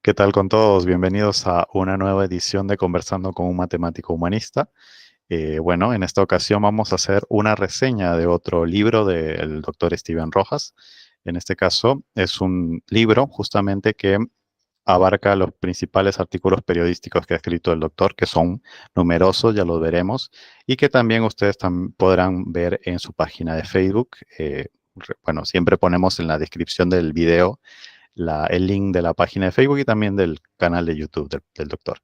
¿Qué tal con todos? Bienvenidos a una nueva edición de Conversando con un matemático humanista. Bueno, en esta ocasión vamos a hacer una reseña de otro libro del doctor Steven Rojas. En este caso es un libro justamente que abarca los principales artículos periodísticos que ha escrito el doctor, que son numerosos, ya los veremos, y que también ustedes podrán ver en su página de Facebook. Bueno, siempre ponemos en la descripción del video el link de la página de Facebook y también del canal de YouTube del doctor.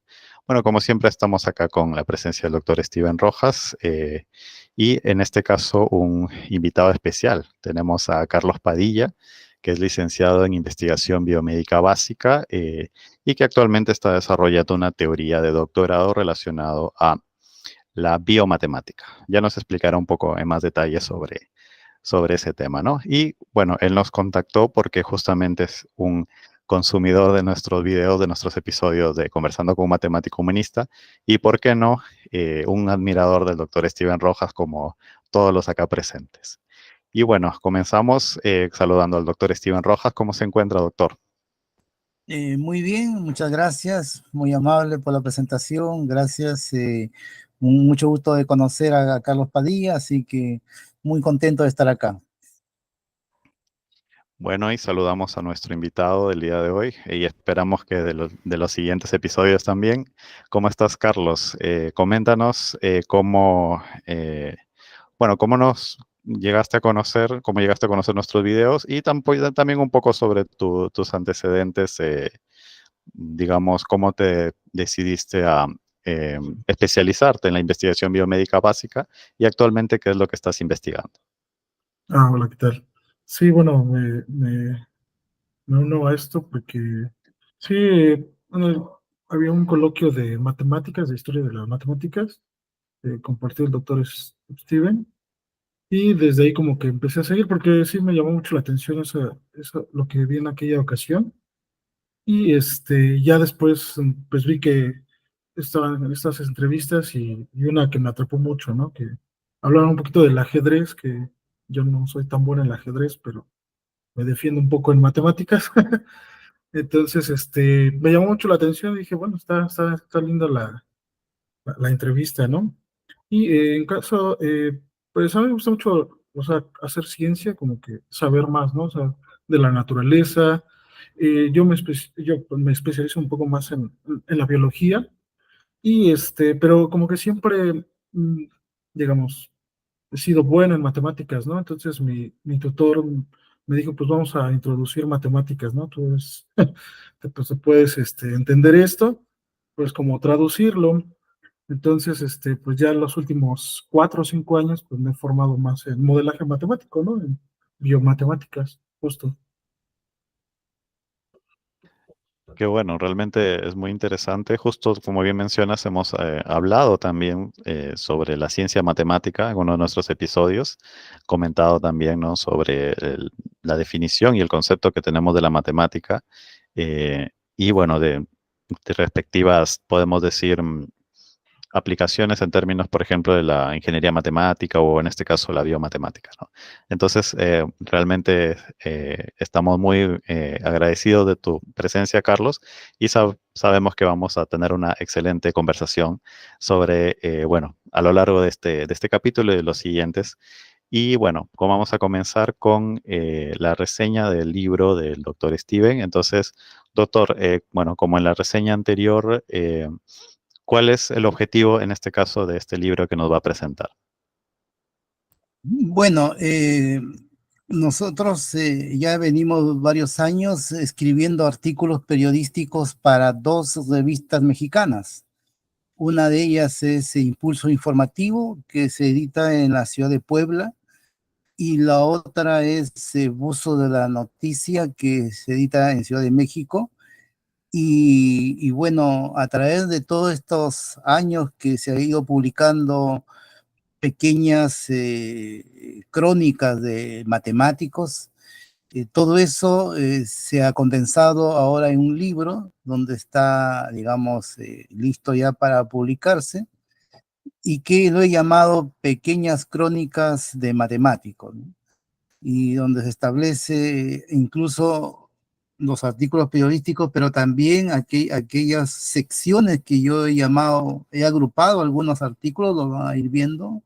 Bueno, como siempre estamos acá con la presencia del doctor Steven Rojas y en este caso un invitado especial. Tenemos a Carlos Padilla, que es licenciado en investigación biomédica básica y que actualmente está desarrollando una teoría de doctorado relacionado a la biomatemática. Ya nos explicará un poco en más detalle sobre ese tema, ¿no? Y bueno, él nos contactó porque justamente es un consumidor de nuestros videos, de nuestros episodios de Conversando con un matemático humanista y, ¿por qué no?, un admirador del doctor Steven Rojas como todos los acá presentes. Y bueno, comenzamos saludando al doctor Steven Rojas. ¿Cómo se encuentra, doctor? Muy bien, muchas gracias, muy amable por la presentación, gracias, mucho gusto de conocer a Carlos Padilla, así que muy contento de estar acá. Bueno, y saludamos a nuestro invitado del día de hoy y esperamos que de los siguientes episodios también. ¿Cómo estás, Carlos? Coméntanos cómo nos llegaste a conocer, cómo llegaste a conocer nuestros videos y también un poco sobre tus antecedentes, digamos, cómo te decidiste a eh, especializarte en la investigación biomédica básica y actualmente qué es lo que estás investigando. Hola, ¿qué tal? Sí, bueno, me uno a esto porque sí, bueno, había un coloquio de matemáticas, de historia de las matemáticas, compartió el doctor Steven, y desde ahí como que empecé a seguir porque sí me llamó mucho la atención lo que vi en aquella ocasión, y ya después pues vi que estaban en estas entrevistas y una que me atrapó mucho, ¿no? Que hablaban un poquito del ajedrez, que yo no soy tan bueno en el ajedrez, pero me defiendo un poco en matemáticas. Entonces, me llamó mucho la atención y dije, bueno, está linda la entrevista, ¿no? Y en caso, pues a mí me gusta mucho, o sea, hacer ciencia, como que saber más, ¿no? O sea, de la naturaleza. Yo pues, me especializo un poco más en la biología, pero como que siempre, digamos, he sido bueno en matemáticas, ¿no? Entonces mi tutor me dijo, pues vamos a introducir matemáticas, ¿no? Pues, pues puedes entender esto, pues como traducirlo. Entonces, pues ya los últimos 4 o 5 años, pues me he formado más en modelaje matemático, ¿no? En biomatemáticas, justo. Qué bueno, realmente es muy interesante. Justo como bien mencionas, hemos hablado también sobre la ciencia matemática en uno de nuestros episodios, comentado también, ¿no?, sobre la definición y el concepto que tenemos de la matemática y bueno, de respectivas, podemos decir, aplicaciones en términos, por ejemplo, de la ingeniería matemática o en este caso la biomatemática, ¿no? Entonces, realmente estamos muy agradecidos de tu presencia, Carlos, y sabemos que vamos a tener una excelente conversación sobre, bueno, a lo largo de este capítulo y de los siguientes. Y bueno, como vamos a comenzar con la reseña del libro del doctor Steven. Entonces, doctor, bueno, como en la reseña anterior, ¿cuál es el objetivo en este caso de este libro que nos va a presentar? Bueno, nosotros ya venimos varios años escribiendo artículos periodísticos para dos revistas mexicanas. Una de ellas es Impulso Informativo, que se edita en la ciudad de Puebla, y la otra es Buzo de la Noticia, que se edita en Ciudad de México. Y bueno, a través de todos estos años que se ha ido publicando pequeñas crónicas de matemáticos, todo eso se ha condensado ahora en un libro donde está, digamos, listo ya para publicarse, y que lo he llamado Pequeñas Crónicas de Matemáticos, ¿no? Y donde se establece incluso los artículos periodísticos, pero también aquellas secciones que yo he llamado, he agrupado algunos artículos, lo van a ir viendo.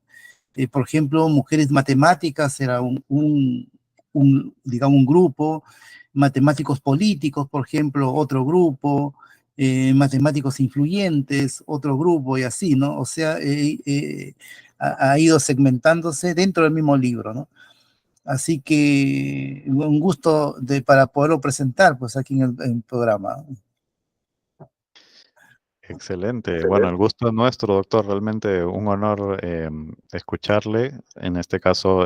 Por ejemplo, Mujeres Matemáticas era digamos, un grupo, Matemáticos Políticos, por ejemplo, otro grupo, Matemáticos Influyentes, otro grupo, y así, ¿no? O sea, ha ido segmentándose dentro del mismo libro, ¿no? Así que un gusto para poderlo presentar, pues, aquí en el programa. Excelente. Bueno, el gusto es nuestro, doctor. Realmente un honor escucharle. En este caso,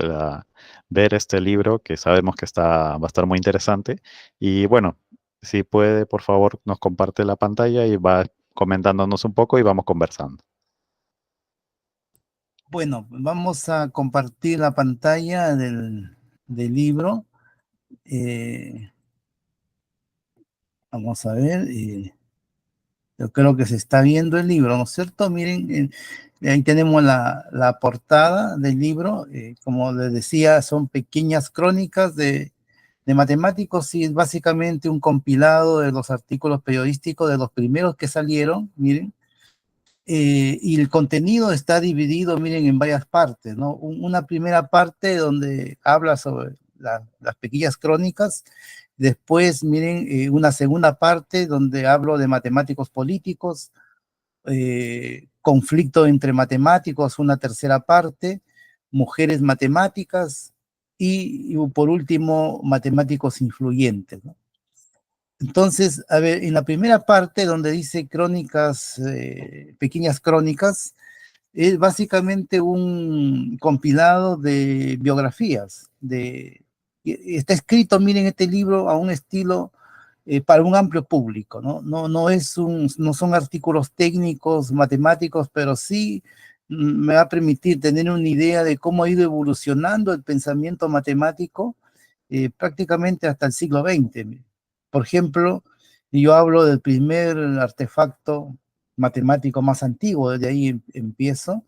ver este libro que sabemos que va a estar muy interesante. Y bueno, si puede, por favor, nos comparte la pantalla y va comentándonos un poco y vamos conversando. Bueno, vamos a compartir la pantalla del libro. Eh, Vamos a ver. Yo creo que se está viendo el libro, ¿no es cierto? Miren, ahí tenemos la portada del libro. Como les decía, son pequeñas crónicas de matemáticos y es básicamente un compilado de los artículos periodísticos de los primeros que salieron, miren. Y el contenido está dividido, miren, en varias partes, ¿no? Una primera parte donde habla sobre las pequeñas crónicas. Después, miren, una segunda parte donde hablo de matemáticos políticos, conflicto entre matemáticos, una tercera parte, mujeres matemáticas y por último, matemáticos influyentes, ¿no? Entonces, a ver, en la primera parte donde dice crónicas, pequeñas crónicas, es básicamente un compilado de biografías. Está escrito, miren, este libro a un estilo para un amplio público, ¿no? No son artículos técnicos, matemáticos, pero sí me va a permitir tener una idea de cómo ha ido evolucionando el pensamiento matemático prácticamente hasta el siglo XX. Por ejemplo, yo hablo del primer artefacto matemático más antiguo, desde ahí empiezo.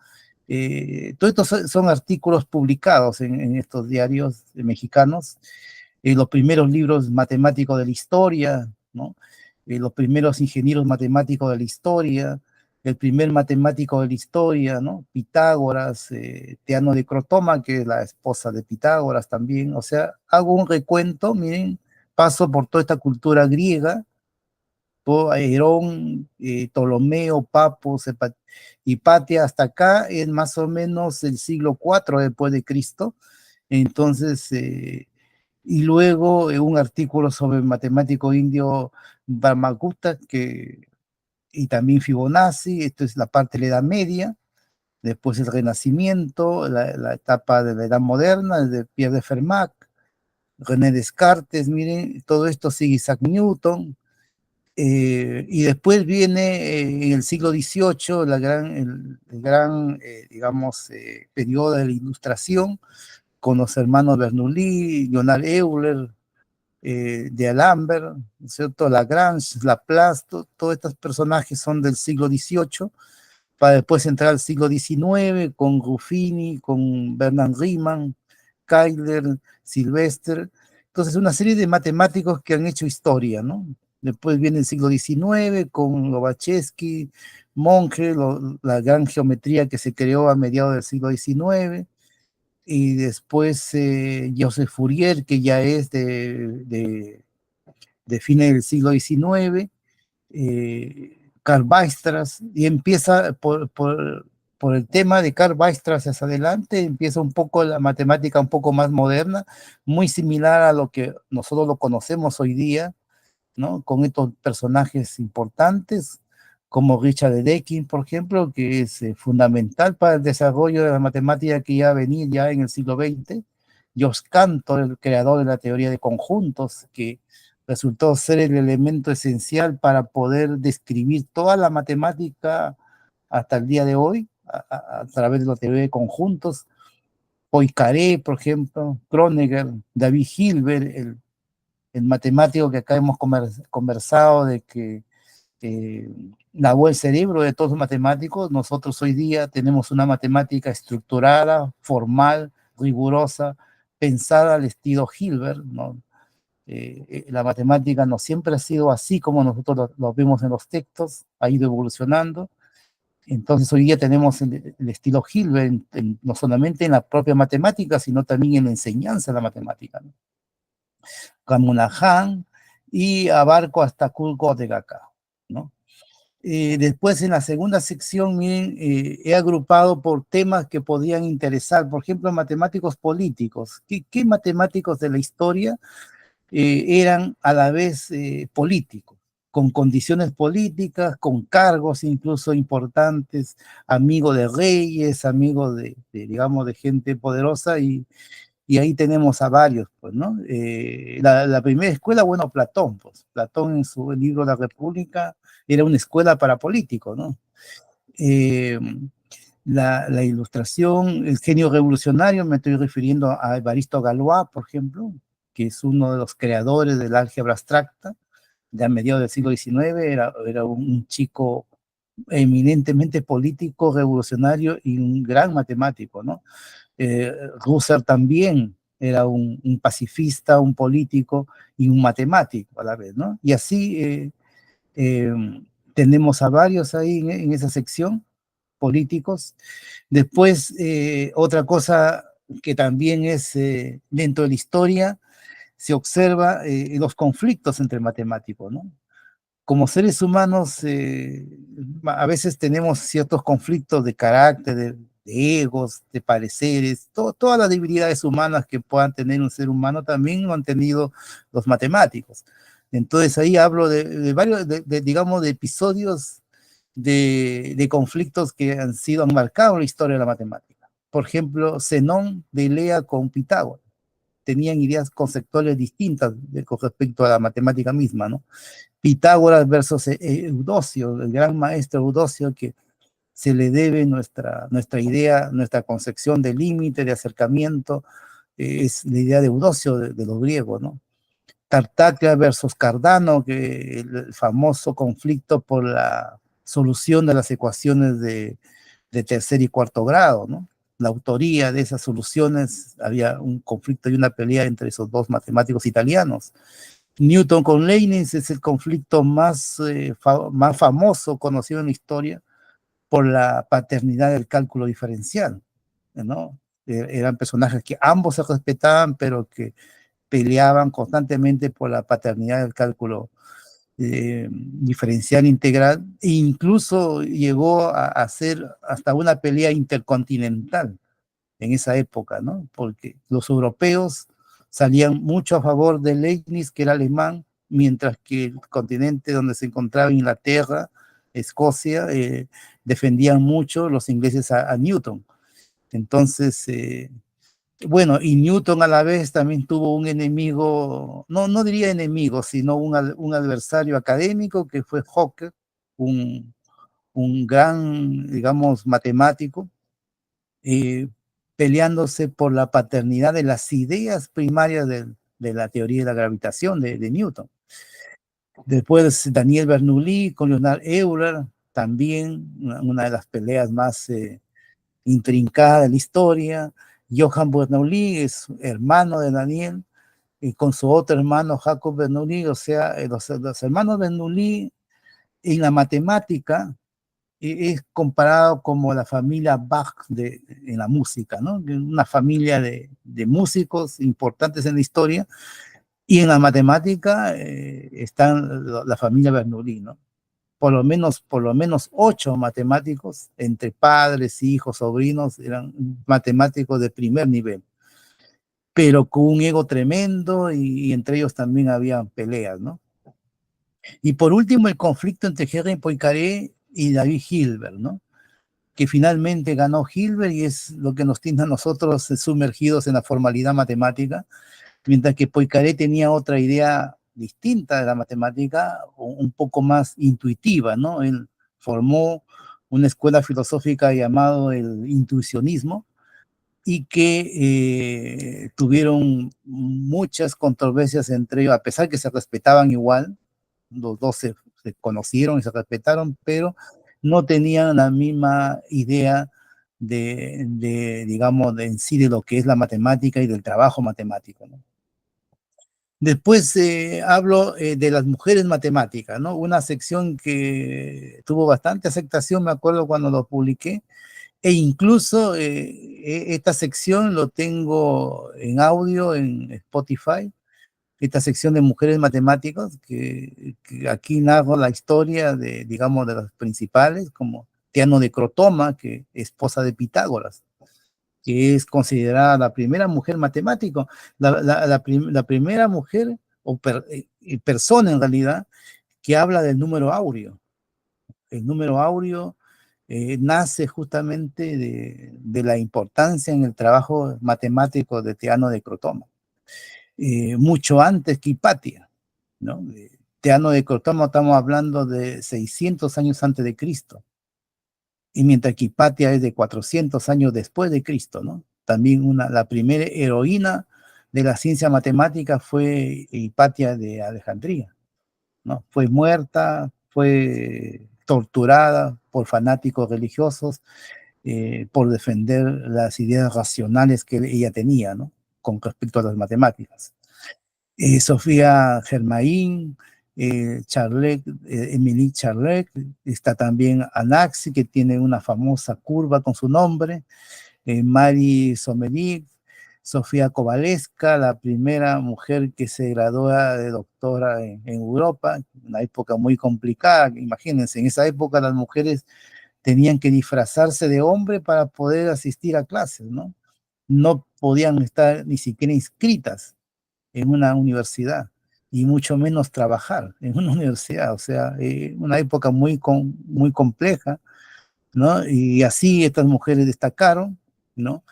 Todos estos son artículos publicados en estos diarios mexicanos, los primeros libros matemáticos de la historia, ¿no? Los primeros ingenieros matemáticos de la historia, el primer matemático de la historia, ¿no? Pitágoras, Teano de Crotoma, que es la esposa de Pitágoras también. O sea, hago un recuento, miren, paso por toda esta cultura griega, todo Herón, Ptolomeo, Papos, Hipatia, hasta acá es más o menos el siglo IV después de Cristo. Entonces, y luego un artículo sobre el matemático indio Brahmagupta, y también Fibonacci. Esto es la parte de la Edad Media, después el Renacimiento, la etapa de la Edad Moderna, de Pierre de Fermat, René Descartes, miren, todo esto sigue Isaac Newton. Y después viene en el siglo XVIII el gran digamos, periodo de la Ilustración, con los hermanos Bernoulli, Leonard Euler, de Alembert, ¿no es cierto? Lagrange, Laplace, todos estos personajes son del siglo XVIII, para después entrar al siglo XIX con Ruffini, con Bernard Riemann, Keiler, Sylvester. Entonces, una serie de matemáticos que han hecho historia, ¿no? Después viene el siglo XIX con Lobachevsky, Monge, la gran geometría que se creó a mediados del siglo XIX, y después Joseph Fourier, que ya es de fines del siglo XIX, Karl Weierstrass, y empieza por el tema de Karl Weierstrass hacia adelante, empieza un poco la matemática un poco más moderna, muy similar a lo que nosotros lo conocemos hoy día, ¿no? Con estos personajes importantes, como Richard Dedekind, por ejemplo, que es fundamental para el desarrollo de la matemática que iba a venir ya en el siglo XX. George Cantor, el creador de la teoría de conjuntos, que resultó ser el elemento esencial para poder describir toda la matemática hasta el día de hoy, a través de la teoría de conjuntos. Poincaré, por ejemplo, Kronecker, David Hilbert, el matemático que acá hemos conversado de que lavó el cerebro de todos los matemáticos. Nosotros hoy día tenemos una matemática estructurada, formal, rigurosa, pensada al estilo Hilbert, ¿no? La matemática no siempre ha sido así como nosotros lo vemos en los textos, ha ido evolucionando. Entonces hoy día tenemos el estilo Hilbert, no solamente en la propia matemática, sino también en la enseñanza de la matemática, ¿no? Kamunahan, y abarco hasta Kulko de Gaka, ¿no? Después en la segunda sección, miren, he agrupado por temas que podían interesar, por ejemplo, matemáticos políticos. ¿Qué matemáticos de la historia eran a la vez políticos, con condiciones políticas, con cargos incluso importantes, amigos de reyes, amigos digamos, de gente poderosa, y ahí tenemos a varios, pues, ¿no? La primera escuela, bueno, Platón, pues, Platón en su libro La República era una escuela para políticos, ¿no? Eh, la ilustración, el genio revolucionario, me estoy refiriendo a Evaristo Galois, por ejemplo, que es uno de los creadores del álgebra abstracta, de a mediados del siglo XIX, era un chico eminentemente político, revolucionario y un gran matemático, ¿no? Husserl también era un pacifista, un político y un matemático a la vez, ¿no? Y así eh, tenemos a varios ahí en esa sección, políticos. Después, otra cosa que también es dentro de la historia, se observa los conflictos entre matemáticos, ¿no? Como seres humanos, a veces tenemos ciertos conflictos de carácter, de egos, de pareceres, todas las debilidades humanas que puedan tener un ser humano también lo han tenido los matemáticos. Entonces ahí hablo de varios, digamos, de episodios de conflictos que han marcado la historia de la matemática. Por ejemplo, Zenón de Ilea con Pitágoras. Tenían ideas conceptuales distintas con respecto a la matemática misma, ¿no? Pitágoras versus Eudocio, el gran maestro Eudocio, que se le debe nuestra idea, nuestra concepción de límite, de acercamiento, es la idea de Eudocio de los griegos, ¿no? Tartaglia versus Cardano, que el famoso conflicto por la solución de las ecuaciones de tercer y cuarto grado, ¿no? La autoría de esas soluciones, había un conflicto y una pelea entre esos dos matemáticos italianos. Newton con Leibniz es el conflicto más famoso, conocido en la historia, por la paternidad del cálculo diferencial, ¿no? Eran personajes que ambos se respetaban, pero que peleaban constantemente por la paternidad del cálculo diferencial integral, e incluso llegó a ser hasta una pelea intercontinental en esa época, ¿no? Porque los europeos salían mucho a favor de Leibniz, que era alemán, mientras que el continente donde se encontraba Inglaterra, Escocia, defendían mucho los ingleses a Newton. Entonces, bueno, y Newton a la vez también tuvo un enemigo, no diría enemigo, sino un adversario académico que fue Hooker, un gran, digamos, matemático, eh, peleándose por la paternidad de las ideas primarias de la teoría de la gravitación de Newton. Después Daniel Bernoulli con Leonard Euler, también una de las peleas más intrincada de la historia. Johann Bernoulli es hermano de Daniel, y con su otro hermano Jacob Bernoulli, o sea, los hermanos Bernoulli en la matemática es comparado como la familia Bach en la música, ¿no? Una familia de músicos importantes en la historia, y en la matemática están la familia Bernoulli, ¿no? Por lo menos 8 matemáticos, entre padres, hijos, sobrinos, eran matemáticos de primer nivel, pero con un ego tremendo, y entre ellos también había peleas, ¿no? Y por último, el conflicto entre Henri Poincaré y David Hilbert, ¿no? Que finalmente ganó Hilbert, y es lo que nos tiene a nosotros sumergidos en la formalidad matemática, mientras que Poincaré tenía otra idea distinta de la matemática, un poco más intuitiva, ¿no? Él formó una escuela filosófica llamado el intuicionismo, y que tuvieron muchas controversias entre ellos, a pesar que se respetaban igual, los dos se conocieron y se respetaron, pero no tenían la misma idea digamos, en sí de lo que es la matemática y del trabajo matemático, ¿no? Después hablo de las mujeres matemáticas, ¿no? Una sección que tuvo bastante aceptación, me acuerdo cuando lo publiqué, e incluso esta sección lo tengo en audio en Spotify, esta sección de mujeres matemáticas, que aquí narro la historia de, digamos, de los principales, como Teano de Crotoma, que esposa de Pitágoras, que es considerada la primera mujer matemática, la primera mujer o persona en realidad que habla del número áureo. El número áureo nace justamente de la importancia en el trabajo matemático de Teano de Crotoma, mucho antes que Hipatia, ¿no? Teano de Crotoma estamos hablando de 600 años antes de Cristo, y mientras que Hipatia es de 400 años después de Cristo, ¿no? También la primera heroína de la ciencia matemática fue Hipatia de Alejandría, ¿no? Fue muerta, fue torturada por fanáticos religiosos, por defender las ideas racionales que ella tenía, ¿no? Con respecto a las matemáticas. Sofía Germain, Émilie Charlet, está también Anaxi, que tiene una famosa curva con su nombre, Mari Sommelier, Sofía Kowalewska, la primera mujer que se gradúa de doctora en Europa, una época muy complicada, imagínense, en esa época las mujeres tenían que disfrazarse de hombre para poder asistir a clases, ¿no? No podían estar ni siquiera inscritas en una universidad, y mucho menos trabajar en una universidad, o sea, una época muy compleja, ¿no? Y así estas mujeres destacaron, ¿no?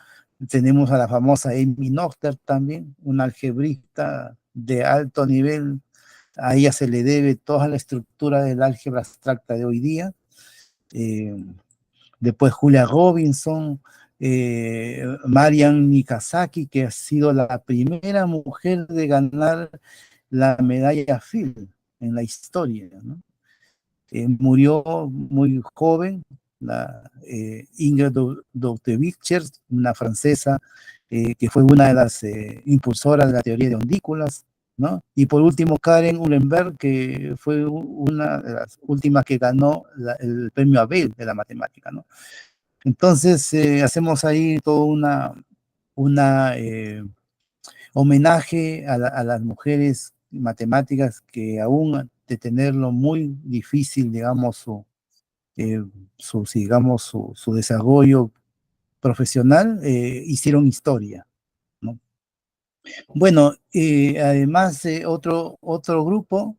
Tenemos a la famosa Amy Noether también, una algebrista de alto nivel, a ella se le debe toda la estructura del álgebra abstracta de hoy día. Después Julia Robinson, Marian Mikazaki, que ha sido la primera mujer de ganar la medalla Fields en la historia, ¿no? Murió muy joven, Ingrid Dautevicher, una francesa, que fue una de las impulsoras de la teoría de ondículas, ¿no? Y por último, Karen Uhlenberg, que fue una de las últimas que ganó el premio Abel de la matemática, ¿no? Entonces, hacemos ahí todo una homenaje a las mujeres matemáticas que aún de tenerlo muy difícil, digamos, digamos, su desarrollo profesional, hicieron historia, ¿no? Bueno, además, otro grupo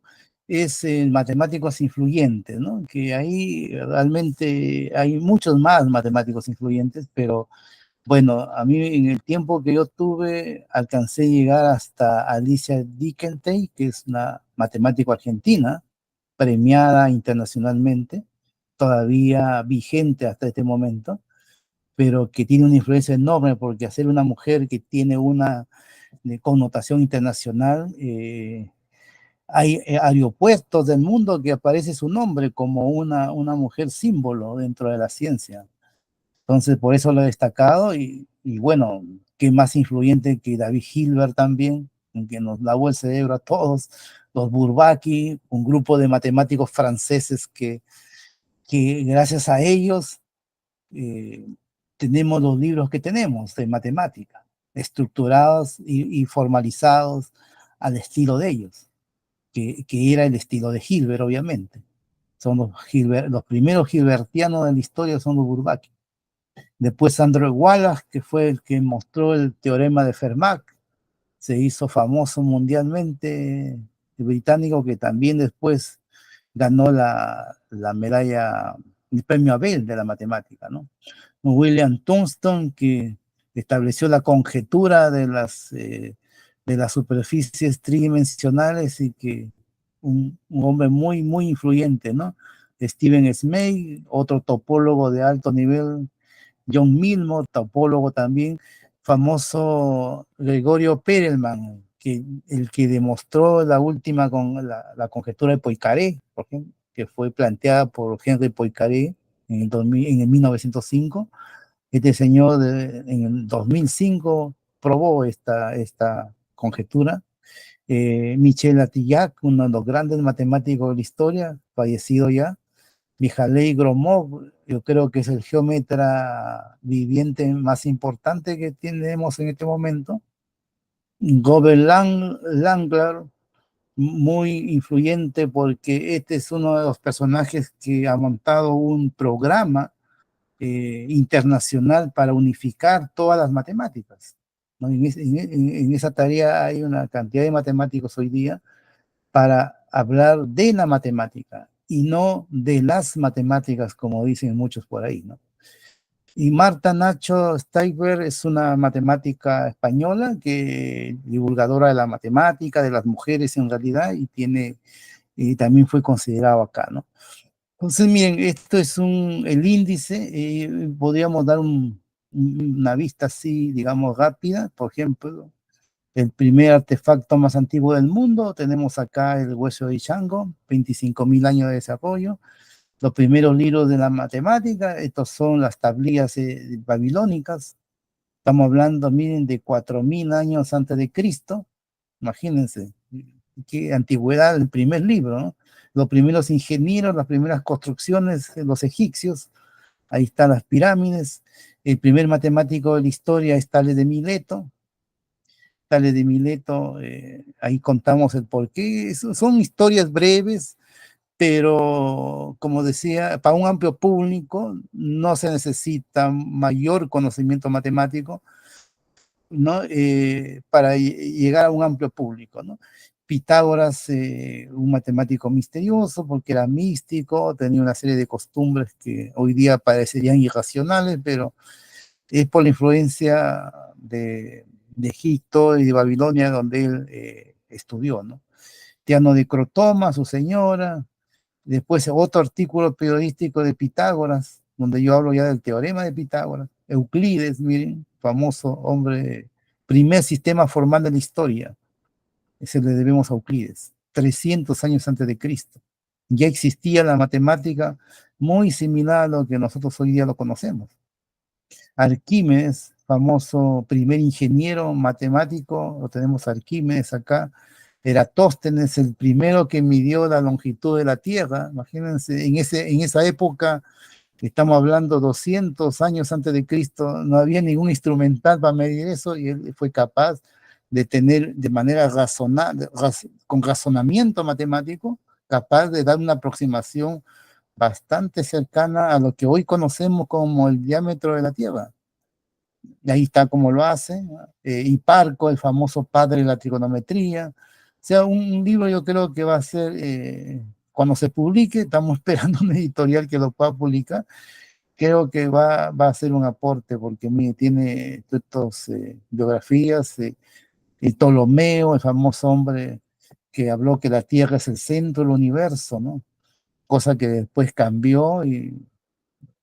es matemáticos influyentes, ¿no? Que ahí realmente hay muchos más matemáticos influyentes, pero bueno, a mí en el tiempo que yo tuve, alcancé a llegar hasta Alicia Dickentey, que es una matemática argentina, premiada internacionalmente, todavía vigente hasta este momento, pero que tiene una influencia enorme, porque hacer una mujer que tiene una connotación internacional, hay aeropuertos del mundo que aparece su nombre como una mujer símbolo dentro de la ciencia. Entonces, por eso lo he destacado, y bueno, qué más influyente que David Hilbert también, que nos lavó el cerebro a todos, los Bourbaki, un grupo de matemáticos franceses que gracias a ellos eh, tenemos los libros que tenemos de matemática, estructurados y formalizados al estilo de ellos, que era el estilo de Hilbert, obviamente. Son los primeros hilbertianos de la historia son los Bourbaki. Después Andrew Wallace, que fue el que mostró el teorema de Fermat, se hizo famoso mundialmente, el británico, que también después ganó la medalla, el premio Abel de la matemática, ¿no? William Thornton, que estableció la conjetura de las superficies tridimensionales, y que un hombre muy influyente, ¿no? Stephen Smith, otro topólogo de alto nivel, John Milmore, topólogo también, famoso Gregorio Perelman, el que demostró la última con la conjetura de Poincaré, por ejemplo, que fue planteada por Henri Poincaré en el 1905. Este señor en el 2005 probó esta conjetura, Michel Atillac, uno de los grandes matemáticos de la historia, fallecido ya. Mijalei Gromov, yo creo que es el geómetra viviente más importante que tenemos en este momento. Gobert Langler, muy influyente porque este es uno de los personajes que ha montado un programa internacional para unificar todas las matemáticas, ¿no? En esa tarea hay una cantidad de matemáticos hoy día para hablar de la matemática y no de las matemáticas, como dicen muchos por ahí, ¿no? Y Marta Nacho Steiber es una matemática española, que divulgadora de la matemática, de las mujeres en realidad, y también fue considerado acá, ¿no? Entonces, miren, esto es el índice, podríamos dar una vista así, digamos, rápida. Por ejemplo, el primer artefacto más antiguo del mundo, tenemos acá el hueso de Shango, 25.000 años de desarrollo. Los primeros libros de la matemática, estos son las tablillas babilónicas. Estamos hablando, miren, de 4.000 años antes de Cristo. Imagínense, qué antigüedad el primer libro, ¿no? Los primeros ingenieros, las primeras construcciones, los egipcios, ahí están las pirámides. El primer matemático de la historia es Tales de Mileto. Tales de Mileto, ahí contamos el porqué. Son historias breves, pero como decía, para un amplio público no se necesita mayor conocimiento matemático, ¿no? Para llegar a un amplio público, ¿no? Pitágoras, un matemático misterioso porque era místico, tenía una serie de costumbres que hoy día parecerían irracionales, pero es por la influencia de Egipto y de Babilonia donde él estudió, ¿no? Teano de Crotoma, su señora. Después otro artículo periodístico de Pitágoras, donde yo hablo ya del teorema de Pitágoras. Euclides, miren, famoso hombre, primer sistema formal de la historia. Ese le debemos a Euclides, 300 años antes de Cristo. Ya existía la matemática muy similar a lo que nosotros hoy día lo conocemos. Arquímedes, famoso primer ingeniero matemático, lo tenemos a Arquímedes acá. Eratóstenes, el primero que midió la longitud de la Tierra. Imagínense, en esa época, estamos hablando 200 años antes de Cristo, no había ningún instrumental para medir eso, y él fue capaz de tener de manera con razonamiento matemático, capaz de dar una aproximación bastante cercana a lo que hoy conocemos como el diámetro de la Tierra. Y ahí está cómo lo hace. Hiparco, el famoso padre de la trigonometría. O sea, un libro yo creo que va a ser, cuando se publique, estamos esperando un editorial que lo pueda publicar, creo que va a ser un aporte, porque mire, tiene estas biografías, y Ptolomeo, el famoso hombre que habló que la Tierra es el centro del universo, ¿no? Cosa que después cambió, y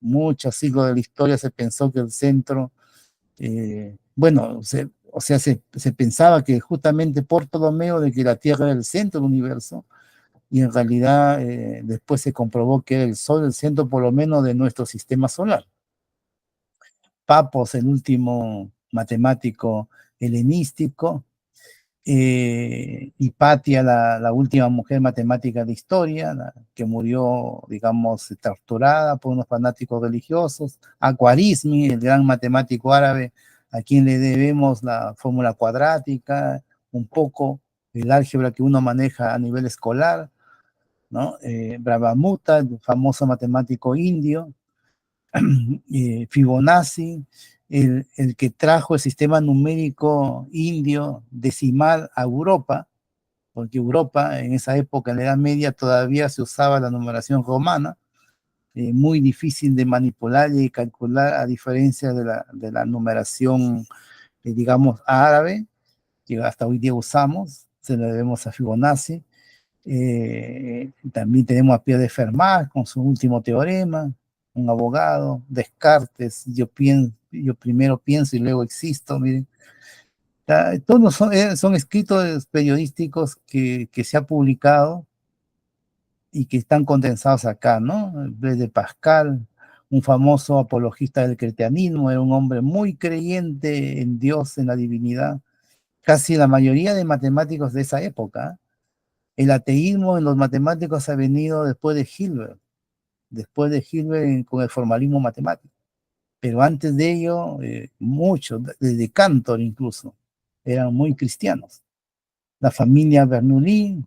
muchos siglos de la historia se pensó que el centro, bueno, o sea, se pensaba que justamente por Ptolomeo de que la Tierra era el centro del universo, y en realidad después se comprobó que era el Sol el centro por lo menos de nuestro sistema solar. Papos, el último matemático helenístico. Hipatia, la última mujer matemática de historia, que murió, digamos, torturada por unos fanáticos religiosos. Al-Khwarizmi, el gran matemático árabe, a quien le debemos la fórmula cuadrática, un poco el álgebra que uno maneja a nivel escolar, ¿no? Brahmagupta, el famoso matemático indio. Fibonacci, el que trajo el sistema numérico indio decimal a Europa, porque Europa en esa época, en la Edad Media, todavía se usaba la numeración romana, muy difícil de manipular y calcular, a diferencia de la numeración, digamos, árabe, que hasta hoy día usamos. Se lo debemos a Fibonacci. También tenemos a Pierre de Fermat con su último teorema, un abogado. Descartes, yo primero pienso y luego existo, miren. Todos son escritos periodísticos que se ha publicado y que están condensados acá, ¿no? Blaise Pascal, un famoso apologista del cristianismo, era un hombre muy creyente en Dios, en la divinidad, casi la mayoría de matemáticos de esa época. El ateísmo en los matemáticos ha venido después de Hilbert con el formalismo matemático. Pero antes de ello, muchos, desde Cantor incluso, eran muy cristianos. La familia Bernoulli,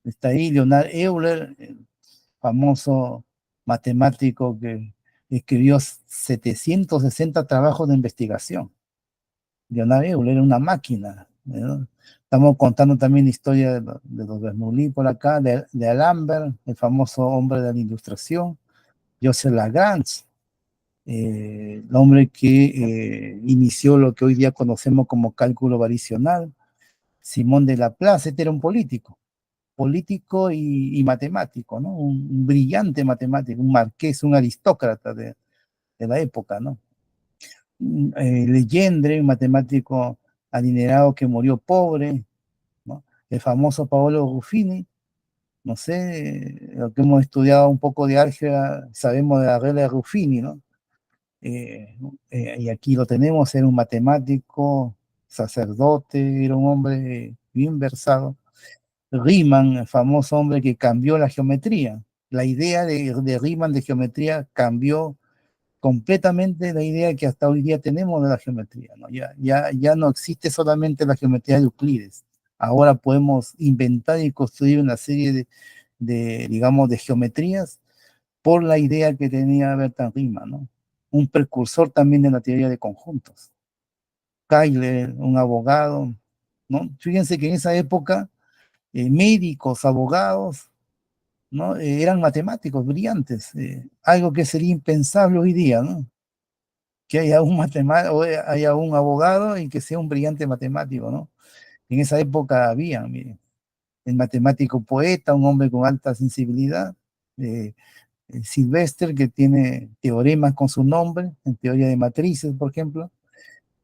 está ahí Leonard Euler, el famoso matemático que escribió 760 trabajos de investigación. Leonard Euler era una máquina, ¿no? Estamos contando también la historia de los Bernoulli por acá, de Alembert, el famoso hombre de la ilustración, Joseph Lagrange, el hombre que inició lo que hoy día conocemos como cálculo variacional. Simón de Laplace, este era un político y matemático, ¿no? Un brillante matemático, un marqués, un aristócrata de la época, ¿no? Legendre, un matemático adinerado que murió pobre, ¿no? El famoso Paolo Ruffini, no sé, lo que hemos estudiado un poco de álgebra, sabemos de la regla de Ruffini, ¿no? Y aquí lo tenemos, era un matemático, sacerdote, era un hombre bien versado. Riemann, el famoso hombre que cambió la geometría. La idea de Riemann de geometría cambió completamente la idea que hasta hoy día tenemos de la geometría, ¿no? Ya no existe solamente la geometría de Euclides. Ahora podemos inventar y construir una serie digamos, de geometrías por la idea que tenía Bertrand Riemann, ¿no? Un precursor también de la teoría de conjuntos. Keiler, un abogado, ¿no? Fíjense que en esa época, médicos, abogados, ¿no? Eran matemáticos brillantes, algo que sería impensable hoy día, ¿no? Que haya un matemático, haya un abogado y que sea un brillante matemático, ¿no? En esa época había, miren, el matemático poeta, un hombre con alta sensibilidad, Sylvester, que tiene teoremas con su nombre, en teoría de matrices, por ejemplo,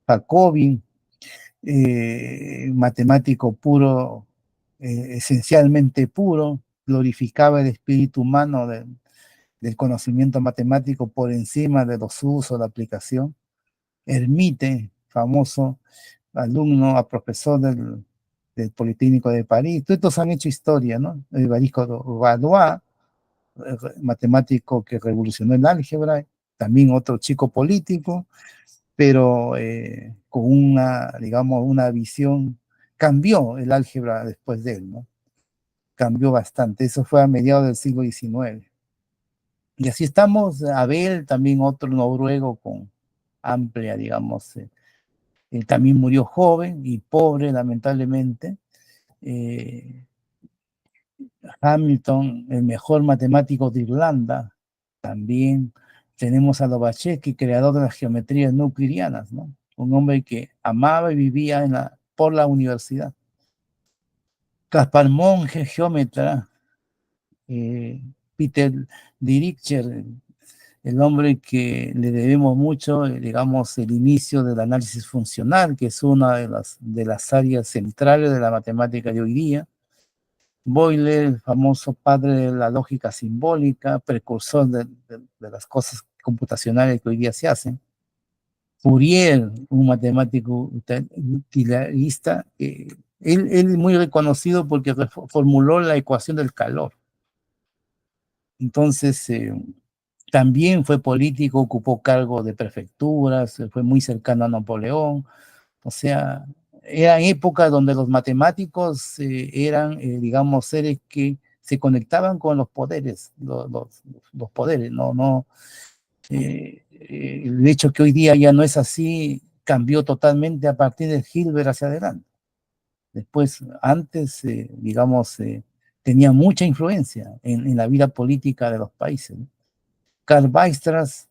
Jacobi, matemático puro, esencialmente puro, glorificaba el espíritu humano del conocimiento matemático por encima de los usos, la aplicación. Hermite, famoso alumno a profesor del Politécnico de París. Todos estos han hecho historia, ¿no? Evaristo Galois, matemático que revolucionó el álgebra, también otro chico político, pero con una, digamos, una visión, cambió el álgebra después de él, ¿no? Cambió bastante, eso fue a mediados del siglo XIX. Y así estamos, Abel, también otro noruego con amplia, digamos, también murió joven y pobre, lamentablemente. Hamilton, el mejor matemático de Irlanda, también tenemos a Lobachevsky, creador de las geometrías no euclidianas, ¿no? Un hombre que amaba y vivía por la universidad. Caspar Monge, geómetra, Peter Dirichlet, el hombre que le debemos mucho, digamos, el inicio del análisis funcional, que es una de las áreas centrales de la matemática de hoy día. Euler, el famoso padre de la lógica simbólica, precursor de las cosas computacionales que hoy día se hacen. Fourier, un matemático utilitarista, él muy reconocido porque formuló la ecuación del calor. Entonces, también fue político, ocupó cargo de prefecturas, fue muy cercano a Napoleón. O sea, eran épocas donde los matemáticos eran, digamos, seres que se conectaban con los poderes, los poderes, el hecho que hoy día ya no es así, cambió totalmente a partir de Hilbert hacia adelante. Después, antes, digamos, tenía mucha influencia en la vida política de los países, ¿no? Karl Weierstrass,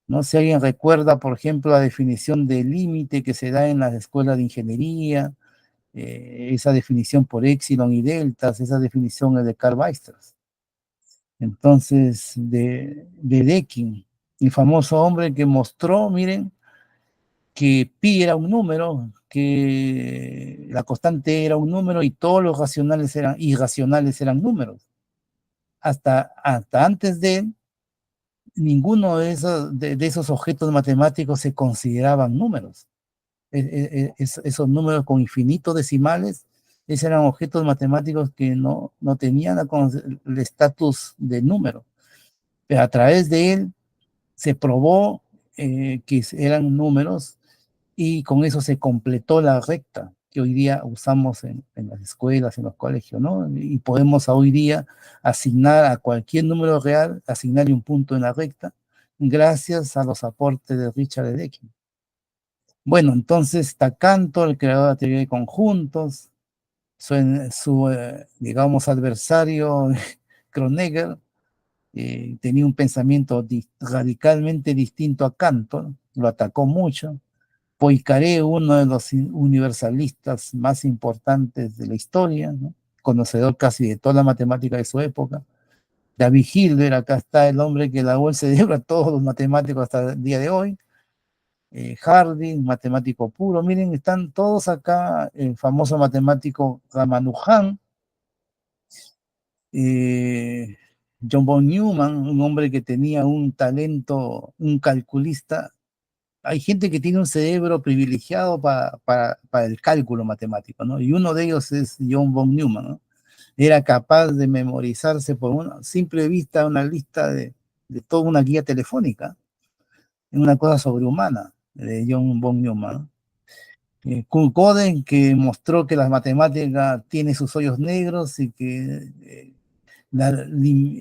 no sé si alguien recuerda, por ejemplo, la definición de límite que se da en las escuelas de ingeniería, esa definición por épsilon y deltas, esa definición es de Karl Weierstrass. Entonces, de Dedekind, el famoso hombre que mostró, miren, que pi era un número, que la constante era un número y todos los irracionales eran números. Hasta antes de él, ninguno de esos objetos matemáticos se consideraban números. esos números con infinitos decimales, esos eran objetos matemáticos que no tenían el estatus de número, pero a través de él se probó que eran números y con eso se completó la recta que hoy día usamos en las escuelas, en los colegios, ¿no? Y podemos hoy día asignar a cualquier número real, asignarle un punto en la recta, gracias a los aportes de Richard Dedekind. Bueno, entonces Tacanto, el creador de la teoría de conjuntos, digamos, adversario, Kronecker, tenía un pensamiento radicalmente distinto a Cantor, lo atacó mucho. Poincaré, uno de los universalistas más importantes de la historia, ¿no? Conocedor casi de toda la matemática de su época. David Hilbert, acá está el hombre que lavó el cerebro a todos los matemáticos hasta el día de hoy. Harding, matemático puro. Miren, están todos acá, el famoso matemático Ramanujan, John von Neumann, un hombre que tenía un talento, un calculista. Hay gente que tiene un cerebro privilegiado para el cálculo matemático, ¿no? Y uno de ellos es John von Neumann, ¿no? Era capaz de memorizarse por una simple vista una lista de toda una guía telefónica, una cosa sobrehumana de John von Neumann, ¿no? Kurt Gödel, que mostró que las matemáticas tienen sus hoyos negros y que,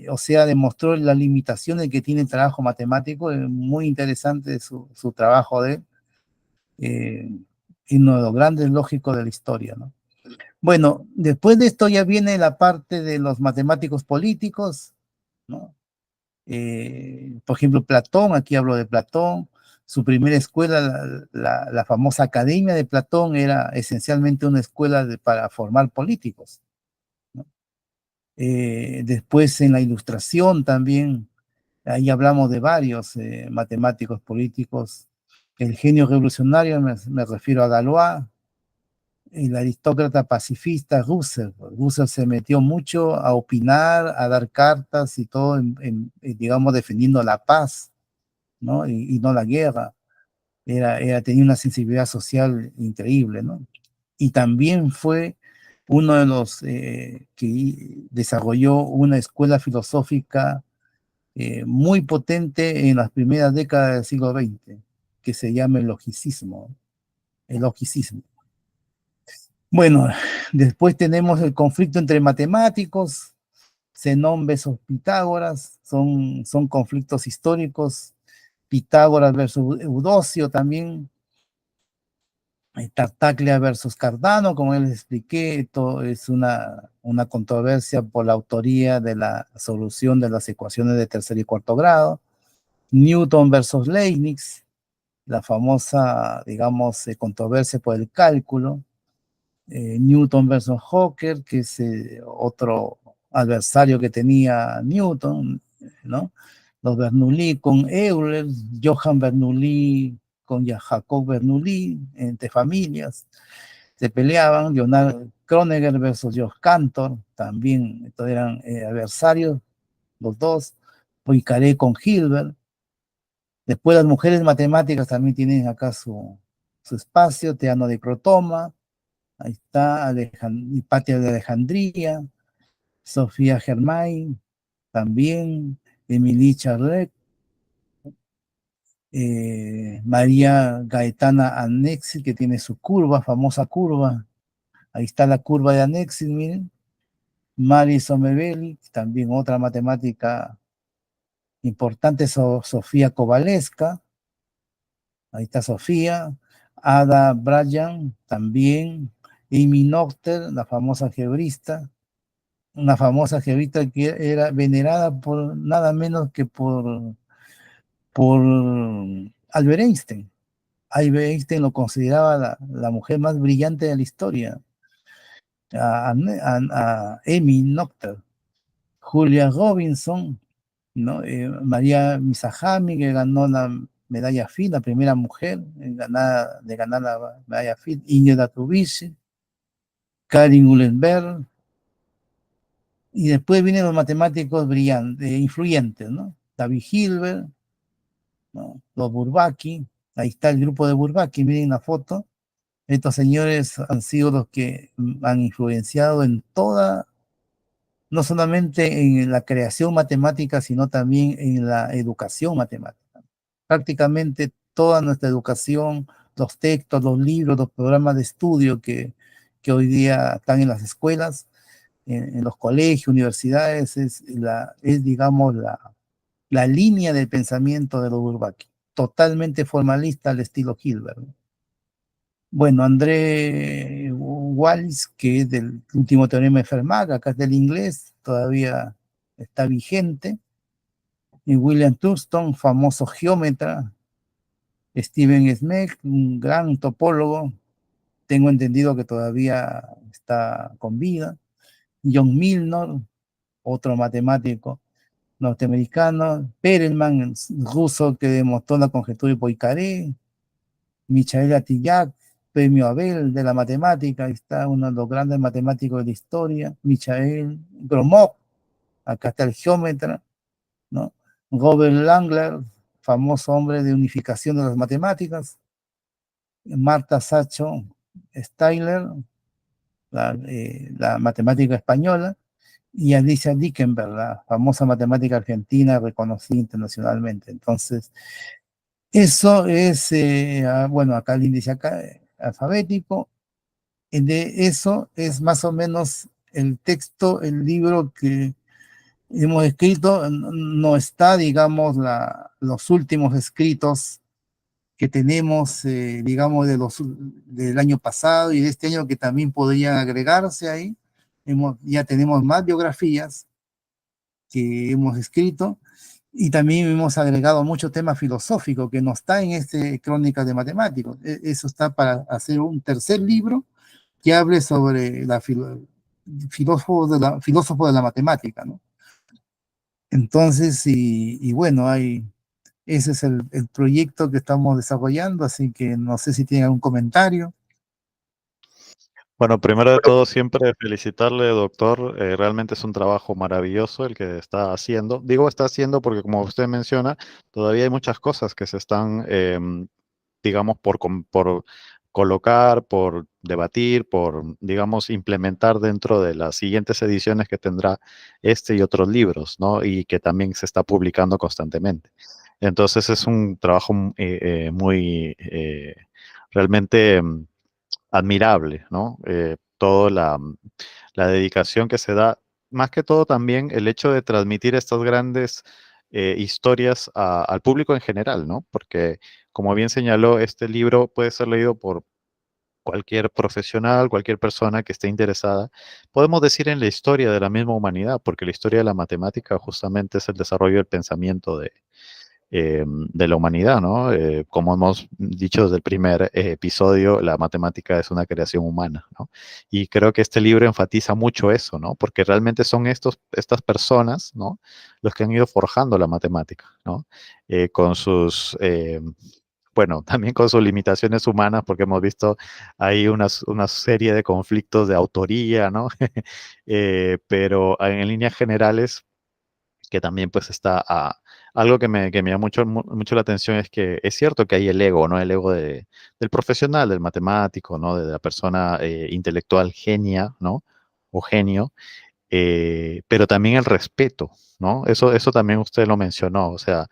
o sea, demostró las limitaciones que tiene el trabajo matemático. Es muy interesante su trabajo de él, y uno de los grandes lógicos de la historia, ¿no? Bueno, después de esto ya viene la parte de los matemáticos políticos, ¿no? Por ejemplo, Platón, aquí hablo de Platón. Su primera escuela, la famosa Academia de Platón, era esencialmente una escuela para formar políticos, ¿no? Después en la Ilustración también, ahí hablamos de varios matemáticos políticos. El genio revolucionario, me refiero a Galois. El aristócrata pacifista Russell. Russell se metió mucho a opinar, a dar cartas y todo, digamos, defendiendo la paz, ¿no? Y no la guerra. Tenía una sensibilidad social increíble, ¿no? Y también fue uno de los que desarrolló una escuela filosófica muy potente en las primeras décadas del siglo XX, que se llama el logicismo. El logicismo. Bueno, después tenemos el conflicto entre matemáticos, Zenón versus Pitágoras, son conflictos históricos. Pitágoras versus Eudocio también, Tartaglia versus Cardano, como les expliqué. Esto es una controversia por la autoría de la solución de las ecuaciones de tercer y cuarto grado. Newton versus Leibniz, la famosa, digamos, controversia por el cálculo. Newton versus Hooker, que es otro adversario que tenía Newton, ¿no? Los Bernoulli con Euler, Johann Bernoulli con Jacob Bernoulli, entre familias, se peleaban. Leonard Kronecker versus George Cantor, también estos eran adversarios, los dos. Poincaré con Hilbert. Después las mujeres matemáticas también tienen acá su espacio. Teano de Crotoma, ahí está, Hipatia de Alejandría, Sofía Germain, también, Emilie Charlet, María Gaetana Annexi, que tiene su curva, famosa curva. Ahí está la curva de Annexi, miren. Mary Sommerville, también otra matemática importante, Sofía Kowalewska. Ahí está Sofía. Ada Bryan, también. Amy Noether, la famosa algebrista. Una famosa algebrista que era venerada por nada menos que por Albert Einstein. Albert Einstein lo consideraba la mujer más brillante de la historia. A Amy Noether. Julia Robinson, ¿no? María Misahami, que ganó la medalla Fields, la primera mujer de ganar la medalla Fields. Ingrid Atubici, Karin Uhlenberg. Y después vienen los matemáticos brillantes, influyentes, ¿no? David Hilbert, ¿no? Los Bourbaki. Ahí está el grupo de Bourbaki, miren la foto. Estos señores han sido los que han influenciado en toda, no solamente en la creación matemática, sino también en la educación matemática. Prácticamente toda nuestra educación, los textos, los libros, los programas de estudio que hoy día están en las escuelas, en los colegios, universidades, es digamos, la línea del pensamiento de los Bourbaki, totalmente formalista al estilo Hilbert, ¿no? Bueno, André Wallis, que es del último teorema de Fermat, acá es del inglés, todavía está vigente. Y William Thurston, famoso geómetra. Stephen Smith, un gran topólogo, tengo entendido que todavía está con vida. John Milnor, otro matemático norteamericano. Perelman, ruso, que demostró la conjetura de Poincaré. Michael Atillac, premio Abel de la matemática, está uno de los grandes matemáticos de la historia. Michael Gromov, acá está el geómetra, ¿no? Robert Langler, famoso hombre de unificación de las matemáticas. Marta Sacho Steiler, la matemática española. Y Alicia Dickenberg, la famosa matemática argentina reconocida internacionalmente. Entonces, eso es, bueno, acá el índice alfabético. De eso es más o menos el texto, el libro que hemos escrito. No está, digamos, los últimos escritos que tenemos, digamos, del año pasado y de este año, que también podrían agregarse ahí. Ya tenemos más biografías que hemos escrito, y también hemos agregado mucho tema filosófico que no está en este Crónica de Matemáticos. Eso está para hacer un tercer libro que hable sobre filósofo de la matemática, ¿no? Entonces, y bueno, ese es el proyecto que estamos desarrollando, así que no sé si tienen algún comentario. Bueno, primero de todo, siempre felicitarle, doctor. Realmente es un trabajo maravilloso el que está haciendo. Digo está haciendo porque, como usted menciona, todavía hay muchas cosas que se están, digamos, por colocar, por debatir, por, digamos, implementar dentro de las siguientes ediciones que tendrá este y otros libros, ¿no? Y que también se está publicando constantemente. Entonces es un trabajo muy, realmente admirable, ¿no? Toda la dedicación que se da, más que todo también el hecho de transmitir estas grandes historias al público en general, ¿no? Porque, como bien señaló, este libro puede ser leído por cualquier profesional, cualquier persona que esté interesada. Podemos decir en la historia de la misma humanidad, porque la historia de la matemática justamente es el desarrollo del pensamiento de la humanidad, ¿no? Como hemos dicho desde el primer episodio, la matemática es una creación humana, ¿no? Y creo que este libro enfatiza mucho eso, ¿no? Porque realmente son estas personas, ¿no? Los que han ido forjando la matemática, ¿no? Con sus, bueno, también con sus limitaciones humanas, porque hemos visto ahí una serie de conflictos de autoría, ¿no? Pero en líneas generales, que también pues está algo que me llama mucho la atención es que es cierto que hay el ego, ¿no? El ego del profesional, del matemático, ¿no? De la persona intelectual genia, ¿no? O genio, pero también el respeto, ¿no? Eso también usted lo mencionó, o sea,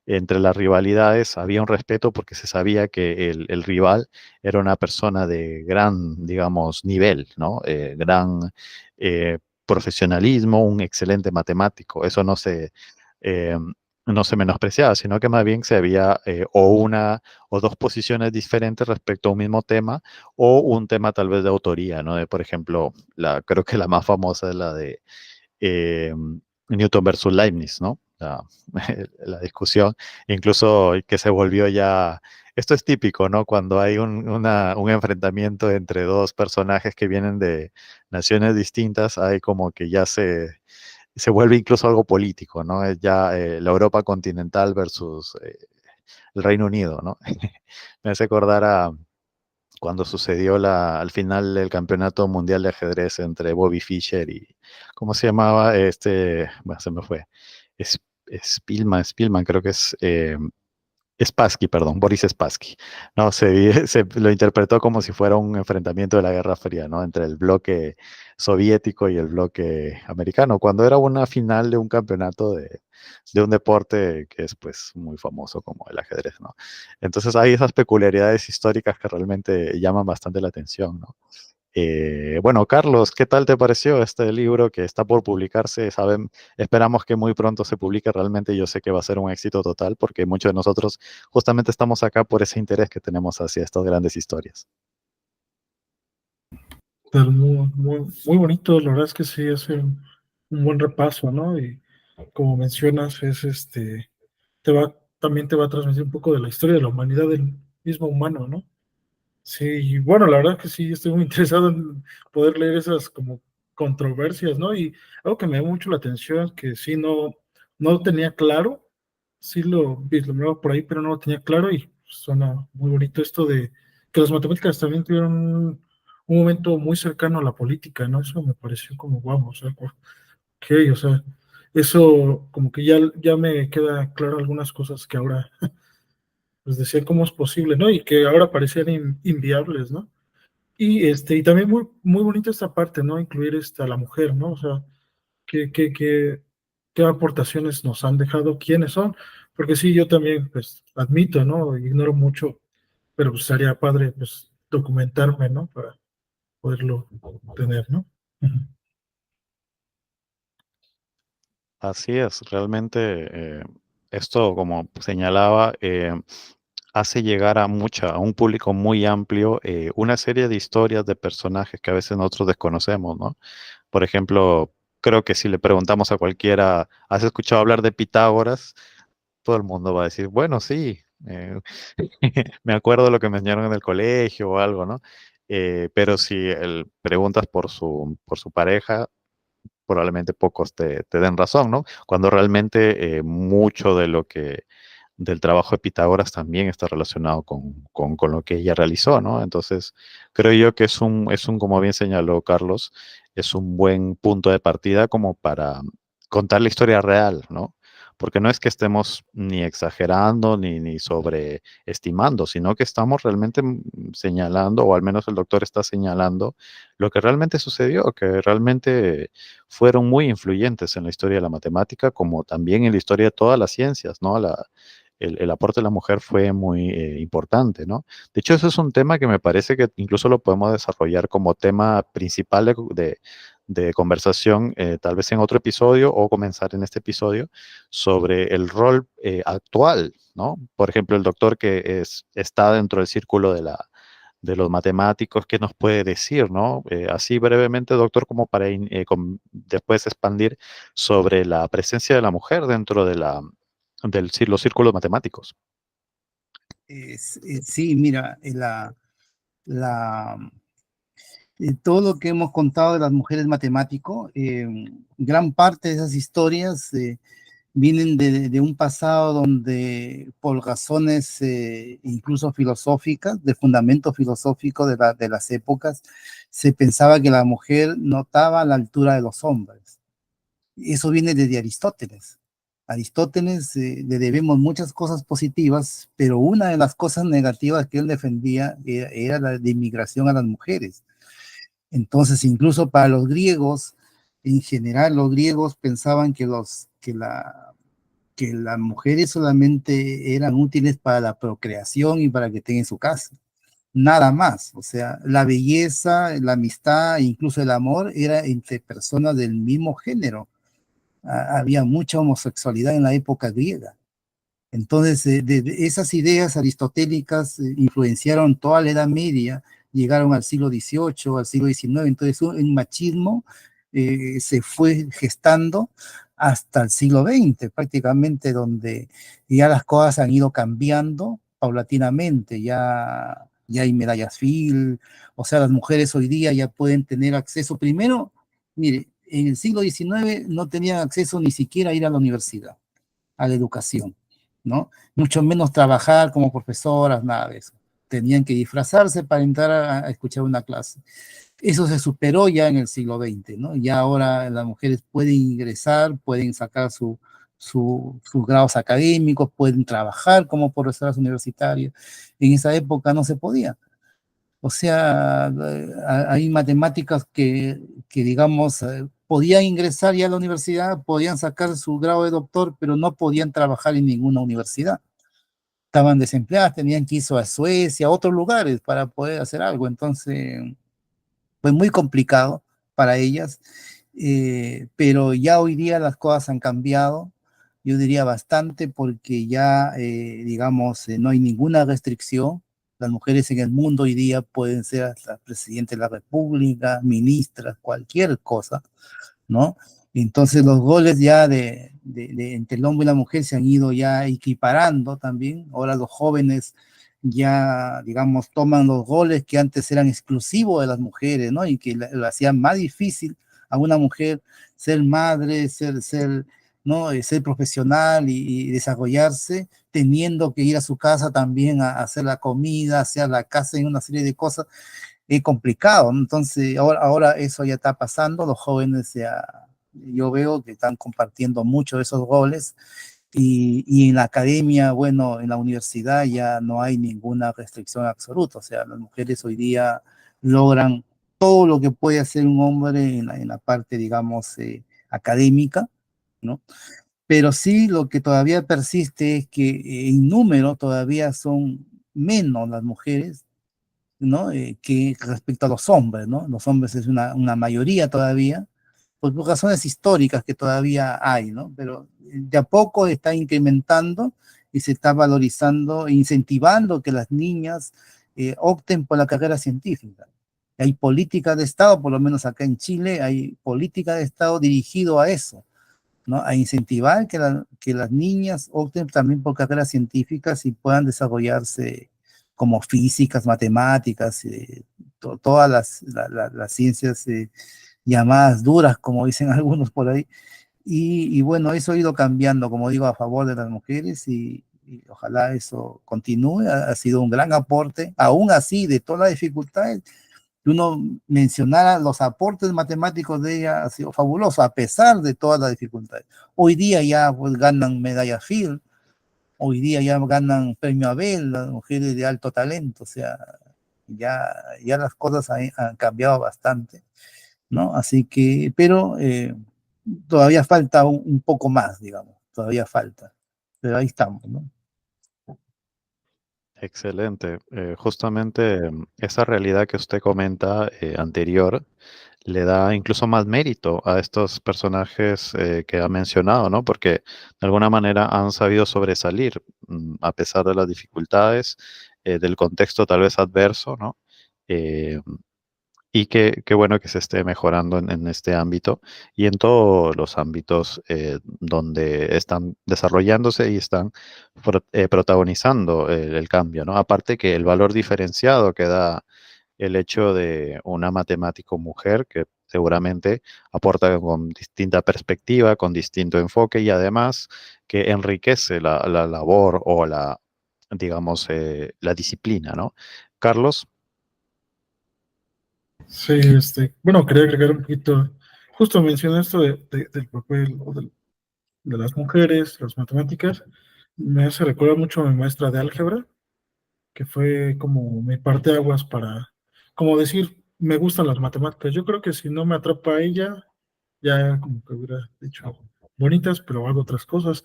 entre las rivalidades había un respeto porque se sabía que el rival era una persona de gran, digamos, nivel, ¿no? Gran profesionalismo, un excelente matemático, eso eh, no se menospreciaba, sino que más bien se había o una o dos posiciones diferentes respecto a un mismo tema o un tema tal vez de autoría, ¿no? De, por ejemplo, creo que la más famosa es la de eh, Newton versus Leibniz, ¿no? La discusión, incluso que se volvió ya, esto es típico, ¿no? Cuando hay un enfrentamiento entre dos personajes que vienen de naciones distintas, hay como que ya se vuelve incluso algo político, ¿no? Es ya la Europa continental versus el Reino Unido, ¿no? Me hace acordar a cuando sucedió al final del campeonato mundial de ajedrez entre Bobby Fischer y, ¿cómo se llamaba? Bueno, se me fue. Es, Spielman creo que es Spassky, perdón, Boris Spassky. No, se lo interpretó como si fuera un enfrentamiento de la Guerra Fría, ¿no? Entre el bloque soviético y el bloque americano, cuando era una final de un campeonato de un deporte que es pues muy famoso como el ajedrez, ¿no? Entonces hay esas peculiaridades históricas que realmente llaman bastante la atención, ¿no? Bueno, Carlos, ¿qué tal te pareció este libro que está por publicarse? Esperamos que muy pronto se publique. Realmente yo sé que va a ser un éxito total porque muchos de nosotros justamente estamos acá por ese interés que tenemos hacia estas grandes historias. Pero muy bonito, la verdad es que sí, hace un buen repaso, ¿no? Y como mencionas, es también te va a transmitir un poco de la historia de la humanidad del mismo humano, ¿no? Sí, y bueno, la verdad que sí, estoy muy interesado en poder leer esas como controversias, ¿no? Y algo que me llama mucho la atención, que sí no lo tenía claro, sí lo vislumbraba por ahí, pero no lo tenía claro y suena muy bonito esto de que las matemáticas también tuvieron un momento muy cercano a la política, ¿no? Eso me pareció como, wow, o sea, ok, o sea, eso como que ya me queda claro algunas cosas que ahora pues decía cómo es posible, ¿no? Y que ahora parecían inviables, ¿no? Y también muy bonita esta parte, ¿no? Incluir a la mujer, ¿no? O sea, qué aportaciones nos han dejado, quiénes son, porque sí, yo también, pues, admito, ¿no? Ignoro mucho, pero pues sería padre, pues, documentarme, ¿no? Para poderlo tener, ¿no? Ujú. Así es, realmente esto, como señalaba, hace llegar a un público muy amplio una serie de historias de personajes que a veces nosotros desconocemos, ¿no? Por ejemplo, creo que si le preguntamos a cualquiera, ¿has escuchado hablar de Pitágoras? Todo el mundo va a decir, bueno, sí, me acuerdo de lo que me enseñaron en el colegio o algo, ¿no? Pero si preguntas por su pareja, probablemente pocos te den razón, ¿no? Cuando realmente mucho de lo que del trabajo de Pitágoras también está relacionado con lo que ella realizó, ¿no? Entonces, creo yo que como bien señaló Carlos, es un buen punto de partida como para contar la historia real, ¿no? Porque no es que estemos ni exagerando ni sobreestimando, sino que estamos realmente señalando, o al menos el doctor está señalando, lo que realmente sucedió, que realmente fueron muy influyentes en la historia de la matemática, como también en la historia de todas las ciencias, ¿no? El aporte de la mujer fue muy importante, ¿no? De hecho, eso es un tema que me parece que incluso lo podemos desarrollar como tema principal de conversación, tal vez en otro episodio o comenzar en este episodio, sobre el rol actual, ¿no? Por ejemplo, el doctor está dentro del círculo de los matemáticos, ¿qué nos puede decir, no? Así brevemente, doctor, como para después expandir sobre la presencia de la mujer dentro de los círculos matemáticos. Sí, mira, todo lo que hemos contado de las mujeres matemáticos, gran parte de esas historias vienen de un pasado donde por razones incluso filosóficas, de fundamento filosófico de las épocas, se pensaba que la mujer no estaba a la altura de los hombres. Eso viene desde Aristóteles. Aristóteles le debemos muchas cosas positivas, pero una de las cosas negativas que él defendía era la de inmigración a las mujeres. Entonces, incluso para los griegos, en general, los griegos pensaban que las mujeres solamente eran útiles para la procreación y para que tengan su casa. Nada más. O sea, la belleza, la amistad, incluso el amor era entre personas del mismo género. Había mucha homosexualidad en la época griega. Entonces, de esas ideas aristotélicas influenciaron toda la Edad Media, llegaron al siglo XVIII, al siglo XIX. Entonces, un machismo se fue gestando hasta el siglo XX, prácticamente, donde ya las cosas han ido cambiando paulatinamente. Ya hay medallas Fields, o sea, las mujeres hoy día ya pueden tener acceso. Primero, mire, en el siglo XIX no tenían acceso ni siquiera a ir a la universidad, a la educación, ¿no? Mucho menos trabajar como profesoras, nada de eso. Tenían que disfrazarse para entrar a escuchar una clase. Eso se superó ya en el siglo XX, ¿no? Ya ahora las mujeres pueden ingresar, pueden sacar sus grados académicos, pueden trabajar como profesoras universitarias. En esa época no se podía. O sea, hay matemáticas que digamos, podían ingresar ya a la universidad, podían sacar su grado de doctor, pero no podían trabajar en ninguna universidad. Estaban desempleadas, tenían que irse a Suecia, a otros lugares para poder hacer algo. Entonces, fue muy complicado para ellas, pero ya hoy día las cosas han cambiado, yo diría bastante, porque ya, digamos, no hay ninguna restricción. Las mujeres en el mundo hoy día pueden ser hasta presidente de la República, ministras, cualquier cosa, ¿no? Entonces los goles ya entre el hombre y la mujer se han ido ya equiparando también. Ahora los jóvenes ya, digamos, toman los goles que antes eran exclusivos de las mujeres, ¿no? Y que lo hacían más difícil a una mujer ser madre, ¿no? Ser profesional y desarrollarse, teniendo que ir a su casa también a hacer la comida, hacer la casa y una serie de cosas. Es complicado, ¿no? Entonces ahora eso ya está pasando, los jóvenes ya, yo veo que están compartiendo mucho de esos goles, y en la academia, bueno, en la universidad ya no hay ninguna restricción absoluta. O sea, las mujeres hoy día logran todo lo que puede hacer un hombre en la parte, digamos, académica, ¿no? Pero sí, lo que todavía persiste es que en número todavía son menos las mujeres, ¿no? Que respecto a los hombres, ¿no? Los hombres es una mayoría todavía, por razones históricas que todavía hay, ¿no? Pero de a poco está incrementando y se está valorizando e incentivando que las niñas opten por la carrera científica. Hay política de Estado, por lo menos acá en Chile, hay política de Estado dirigido a eso, ¿no? A incentivar que las niñas opten también por carreras científicas y puedan desarrollarse como físicas, matemáticas, todas las ciencias llamadas duras, como dicen algunos por ahí. Y bueno, eso ha ido cambiando, como digo, a favor de las mujeres, y ojalá eso continúe. Ha sido un gran aporte, aún así, de todas las dificultades. Uno mencionara los aportes matemáticos de ella, ha sido fabuloso, a pesar de todas las dificultades. Hoy día ya pues, ganan medalla Field, hoy día ya ganan premio Abel, las mujeres de alto talento. O sea, ya las cosas han cambiado bastante, ¿no? Así que, pero todavía falta un poco más, digamos, todavía falta, pero ahí estamos, ¿no? Excelente. Justamente esa realidad que usted comenta anterior le da incluso más mérito a estos personajes que ha mencionado, ¿no? Porque de alguna manera han sabido sobresalir a pesar de las dificultades, del contexto tal vez adverso, ¿no? Eh, y qué bueno que se esté mejorando en este ámbito y en todos los ámbitos donde están desarrollándose y están protagonizando el cambio, ¿no? Aparte que el valor diferenciado que da el hecho de una matemático mujer que seguramente aporta con distinta perspectiva, con distinto enfoque y además que enriquece la labor o digamos, la disciplina, ¿no? Carlos. Sí, bueno, quería agregar un poquito, justo mencioné esto del papel de las mujeres, las matemáticas, me hace recordar mucho a mi maestra de álgebra, que fue como mi parteaguas para, como decir, me gustan las matemáticas. Yo creo que si no me atrapa ella, ya como que hubiera dicho bonitas, pero hago otras cosas.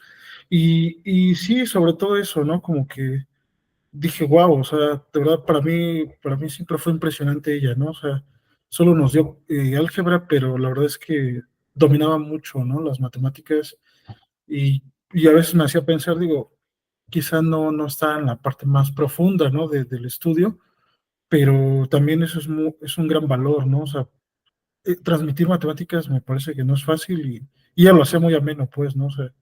Y sí, sobre todo eso, ¿no? Como que dije, wow, o sea, de verdad para mí siempre fue impresionante ella, ¿no? O sea, solo nos dio álgebra, pero la verdad es que dominaba mucho, ¿no? Las matemáticas y a veces me hacía pensar, digo, quizá no está en la parte más profunda, ¿no? Del estudio, pero también eso es un gran valor, ¿no? O sea, transmitir matemáticas me parece que no es fácil y ella lo hacía muy ameno, pues, ¿no? O sea,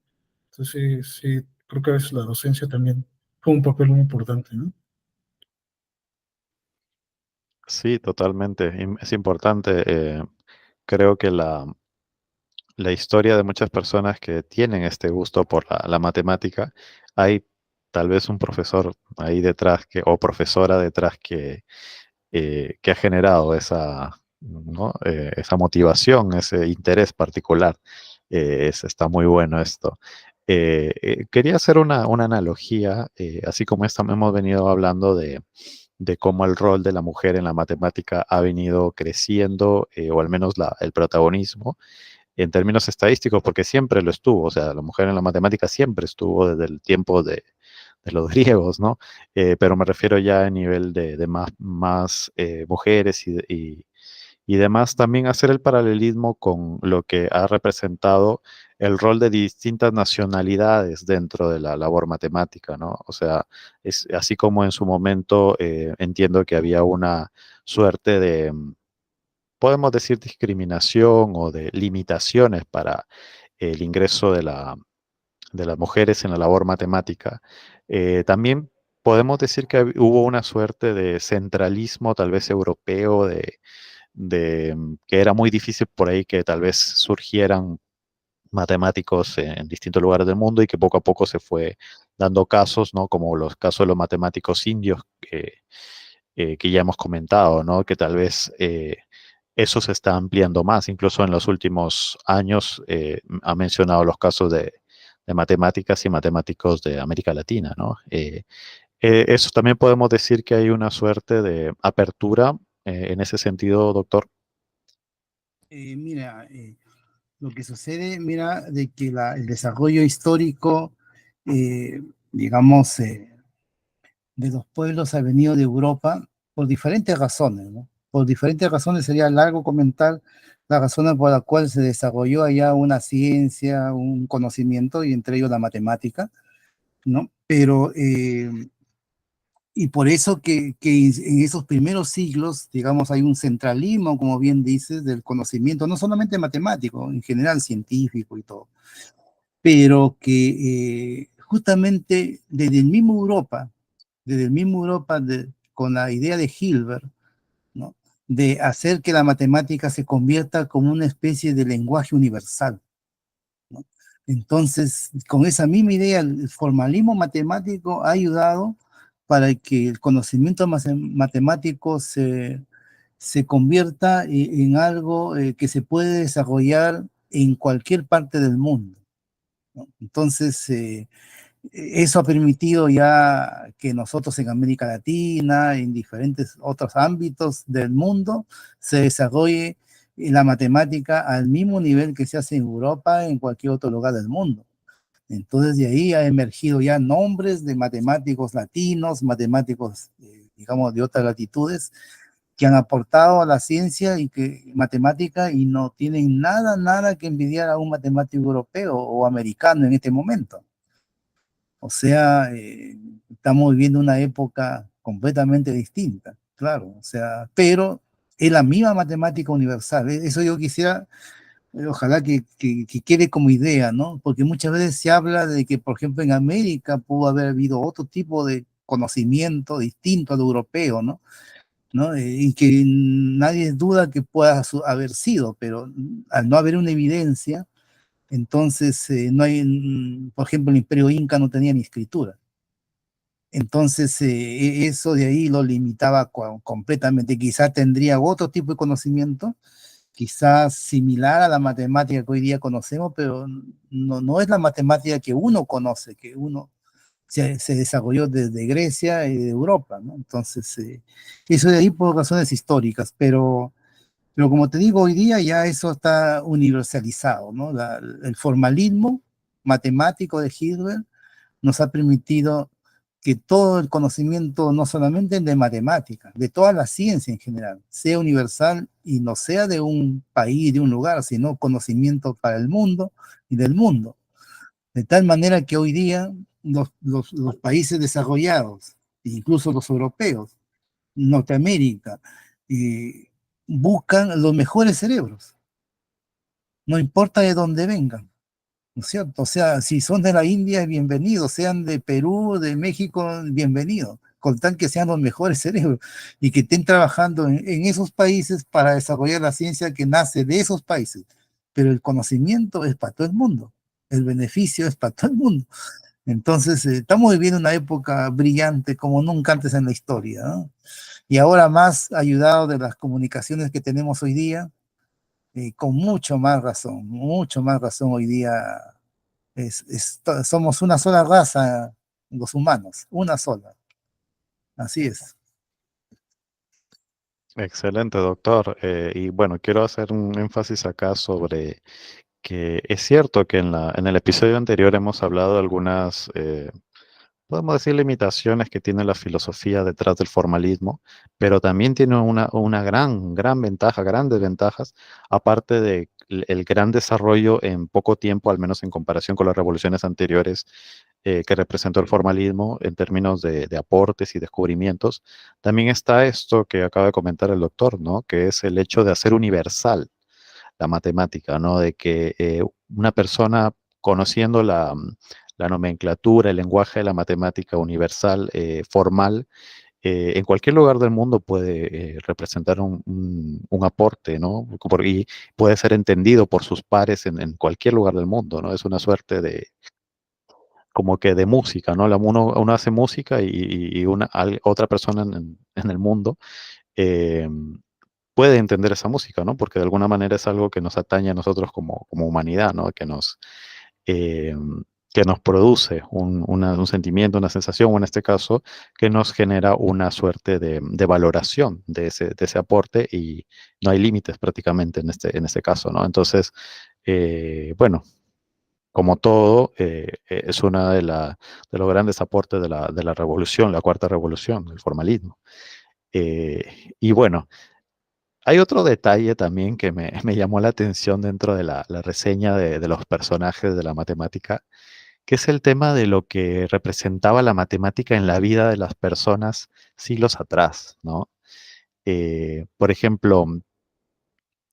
entonces sí, creo que a veces la docencia también fue un papel muy importante, ¿no? Sí, totalmente. Es importante. Creo que la historia de muchas personas que tienen este gusto por la matemática, hay tal vez un profesor ahí detrás o profesora detrás que ha generado esa, ¿no? Esa motivación, ese interés particular. Está muy bueno esto. Quería hacer una analogía, así como esta hemos venido hablando de cómo el rol de la mujer en la matemática ha venido creciendo, o al menos el protagonismo en términos estadísticos, porque siempre lo estuvo, o sea, la mujer en la matemática siempre estuvo desde el tiempo de los griegos, ¿no? Pero me refiero ya a nivel de más mujeres y demás, también hacer el paralelismo con lo que ha representado el rol de distintas nacionalidades dentro de la labor matemática, ¿no? O sea, es así como en su momento entiendo que había una suerte de, podemos decir, discriminación o de limitaciones para el ingreso de las mujeres en la labor matemática. También podemos decir que hubo una suerte de centralismo, tal vez europeo, que era muy difícil por ahí que tal vez surgieran matemáticos en distintos lugares del mundo y que poco a poco se fue dando casos, ¿no? Como los casos de los matemáticos indios que ya hemos comentado, ¿no? Que tal vez eso se está ampliando más, incluso en los últimos años ha mencionado los casos de matemáticas y matemáticos de América Latina, ¿no? Eso también podemos decir que hay una suerte de apertura en ese sentido, doctor. Mira, lo que sucede, mira, de que el desarrollo histórico, eh, digamos, de los pueblos ha venido de Europa por diferentes razones, ¿no? Por diferentes razones sería largo comentar las razones por las cuales se desarrolló allá una ciencia, un conocimiento, y entre ellos la matemática, ¿no? Pero, y por eso que en esos primeros siglos, digamos, hay un centralismo, como bien dices, del conocimiento, no solamente matemático, en general científico y todo, pero que justamente desde el mismo Europa, con la idea de Hilbert, ¿no? De hacer que la matemática se convierta como una especie de lenguaje universal, ¿no? Entonces, con esa misma idea, el formalismo matemático ha ayudado para que el conocimiento matemático se convierta en algo que se puede desarrollar en cualquier parte del mundo, ¿no? Entonces, eso ha permitido ya que nosotros en América Latina, en diferentes otros ámbitos del mundo, se desarrolle la matemática al mismo nivel que se hace en Europa, en cualquier otro lugar del mundo. Entonces de ahí ha emergido ya nombres de matemáticos latinos, matemáticos, digamos, de otras latitudes, que han aportado a la ciencia y que matemática y no tienen nada que envidiar a un matemático europeo o americano en este momento. O sea, estamos viviendo una época completamente distinta, claro, o sea, pero es la misma matemática universal. Eso yo quisiera, ojalá que quede como idea, ¿no? Porque muchas veces se habla de que, por ejemplo, en América pudo haber habido otro tipo de conocimiento distinto al europeo, ¿no? ¿No? Y que nadie duda que pueda haber sido, pero al no haber una evidencia, entonces no hay, por ejemplo, el Imperio Inca no tenía ni escritura. Entonces, eso de ahí lo limitaba completamente. Quizás tendría otro tipo de conocimiento, quizás similar a la matemática que hoy día conocemos, pero no es la matemática que uno conoce, que uno se desarrolló desde Grecia y de Europa, ¿no? Entonces, eso de ahí por razones históricas, pero como te digo, hoy día ya eso está universalizado, ¿no? El formalismo matemático de Hilbert nos ha permitido que todo el conocimiento, no solamente de matemáticas, de toda la ciencia en general, sea universal y no sea de un país, de un lugar, sino conocimiento para el mundo y del mundo. De tal manera que hoy día los países desarrollados, incluso los europeos, Norteamérica, eh, buscan los mejores cerebros, no importa de dónde vengan, ¿no es cierto? O sea, si son de la India, bienvenidos, sean de Perú, de México, bienvenidos, con tal que sean los mejores cerebros y que estén trabajando en esos países para desarrollar la ciencia que nace de esos países. Pero el conocimiento es para todo el mundo, el beneficio es para todo el mundo. Entonces, estamos viviendo una época brillante como nunca antes en la historia, ¿no? Y ahora más ayudado de las comunicaciones que tenemos hoy día, con mucho más razón hoy día Somos una sola raza, los humanos, una sola. Así es. Excelente, doctor. Y bueno, quiero hacer un énfasis acá sobre que es cierto que en el episodio anterior hemos hablado de algunas, podemos decir, limitaciones que tiene la filosofía detrás del formalismo, pero también tiene una gran ventaja, grandes ventajas, aparte de el gran desarrollo en poco tiempo, al menos en comparación con las revoluciones anteriores que representó el formalismo en términos de aportes y descubrimientos. También está esto que acaba de comentar el doctor, ¿no? Que es el hecho de hacer universal la matemática, ¿no? De que una persona conociendo la nomenclatura, el lenguaje de la matemática universal, formal, en cualquier lugar del mundo puede representar un aporte, ¿no? Y puede ser entendido por sus pares en cualquier lugar del mundo, ¿no? Es una suerte de, como que de música, ¿no? Uno hace música y otra persona en el mundo eh, puede entender esa música, ¿no? Porque de alguna manera es algo que nos atañe a nosotros como humanidad, ¿no? Eh, que nos produce un sentimiento, una sensación, o en este caso, que nos genera una suerte de valoración de ese aporte y no hay límites prácticamente en este caso, ¿no? Entonces, bueno, como todo, es una de los grandes aportes de la revolución, la cuarta revolución, el formalismo. Y bueno, hay otro detalle también que me llamó la atención dentro de la reseña de los personajes de la matemática, que es el tema de lo que representaba la matemática en la vida de las personas siglos atrás, ¿no? Por ejemplo,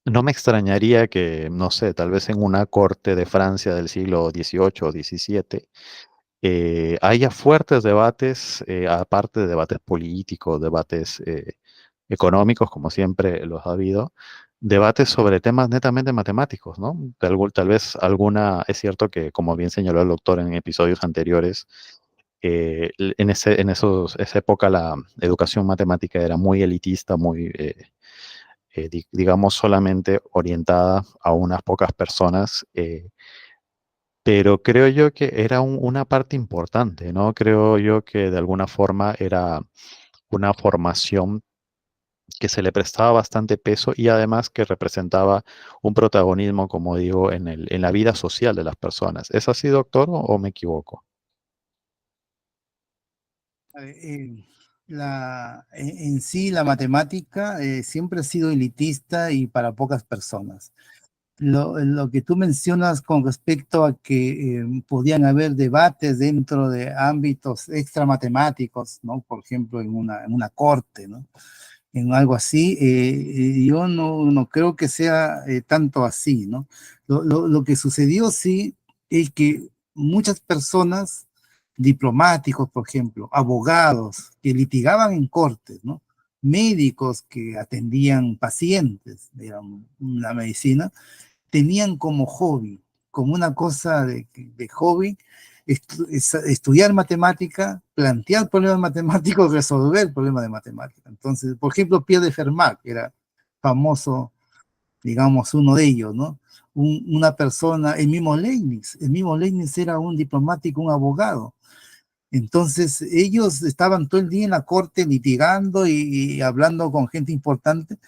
no me extrañaría que, no sé, tal vez en una corte de Francia del siglo XVIII o XVII, haya fuertes debates, aparte de debates políticos, debates económicos, como siempre los ha habido, debates sobre temas netamente matemáticos, ¿no? Tal vez es cierto que, como bien señaló el doctor en episodios anteriores, esa época la educación matemática era muy elitista, muy, digamos, solamente orientada a unas pocas personas. Pero creo yo que era una parte importante, ¿no? Creo yo que de alguna forma era una formación que se le prestaba bastante peso y además que representaba un protagonismo, como digo, en la vida social de las personas. ¿Es así, doctor, o me equivoco? En sí, la matemática siempre ha sido elitista y para pocas personas. Lo que tú mencionas con respecto a que podían haber debates dentro de ámbitos extra matemáticos, ¿no? Por ejemplo, en una corte, ¿no? En algo así, yo no creo que sea tanto así, ¿no? Lo que sucedió sí es que muchas personas, diplomáticos, por ejemplo, abogados que litigaban en cortes, ¿no? Médicos que atendían pacientes, digamos, la medicina, tenían como hobby, como una cosa de hobby, estudiar matemática, plantear problemas matemáticos, resolver problemas de matemática. Entonces, por ejemplo, Pierre de Fermat, que era famoso, digamos, uno de ellos, ¿no? Una persona, el mismo Leibniz era un diplomático, un abogado. Entonces, ellos estaban todo el día en la corte litigando y hablando con gente importante,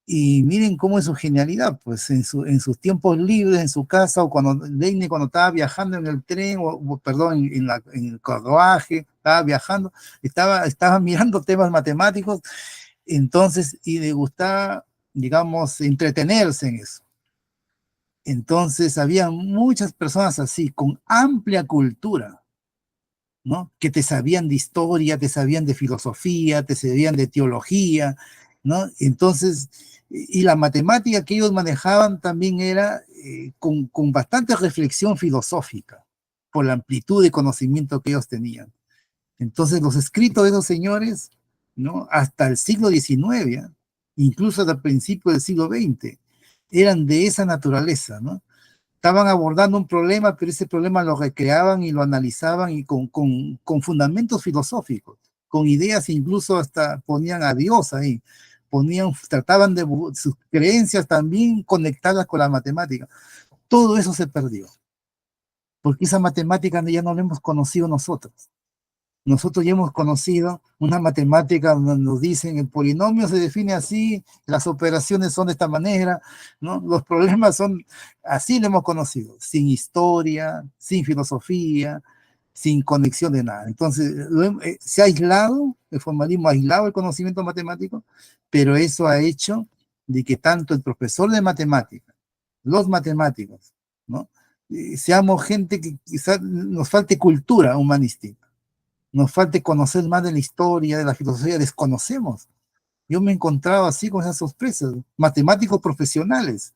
y miren cómo es su genialidad, pues en sus tiempos libres, en su casa, o cuando estaba viajando en el tren, perdón, en el carruaje, estaba viajando, estaba mirando temas matemáticos, entonces, y le gustaba, digamos, entretenerse en eso. Entonces, había muchas personas así, con amplia cultura, ¿no? Que te sabían de historia, te sabían de filosofía, te sabían de teología, ¿no? Entonces, y la matemática que ellos manejaban también era con bastante reflexión filosófica, por la amplitud de conocimiento que ellos tenían. Entonces, los escritos de esos señores, ¿no? Hasta el siglo XIX, ¿eh? Incluso hasta el principio del siglo XX, eran de esa naturaleza, ¿no? Estaban abordando un problema, pero ese problema lo recreaban y lo analizaban y con fundamentos filosóficos, con ideas, incluso hasta ponían a Dios ahí, trataban de sus creencias también conectadas con la matemática. Todo eso se perdió. porque esa matemática ya no la hemos conocido nosotros. Nosotros ya hemos conocido una matemática donde nos dicen el polinomio se define así, las operaciones son de esta manera, ¿no? Los problemas son así, lo hemos conocido, sin historia, sin filosofía, sin conexión de nada. Entonces, se ha aislado, el formalismo ha aislado el conocimiento matemático, pero eso ha hecho de que tanto el profesor de matemáticas, los matemáticos, ¿no? Seamos gente que quizás nos falte cultura humanística, nos falte conocer más de la historia, de la filosofía, desconocemos. Yo me he encontrado así con esas sorpresas, matemáticos profesionales,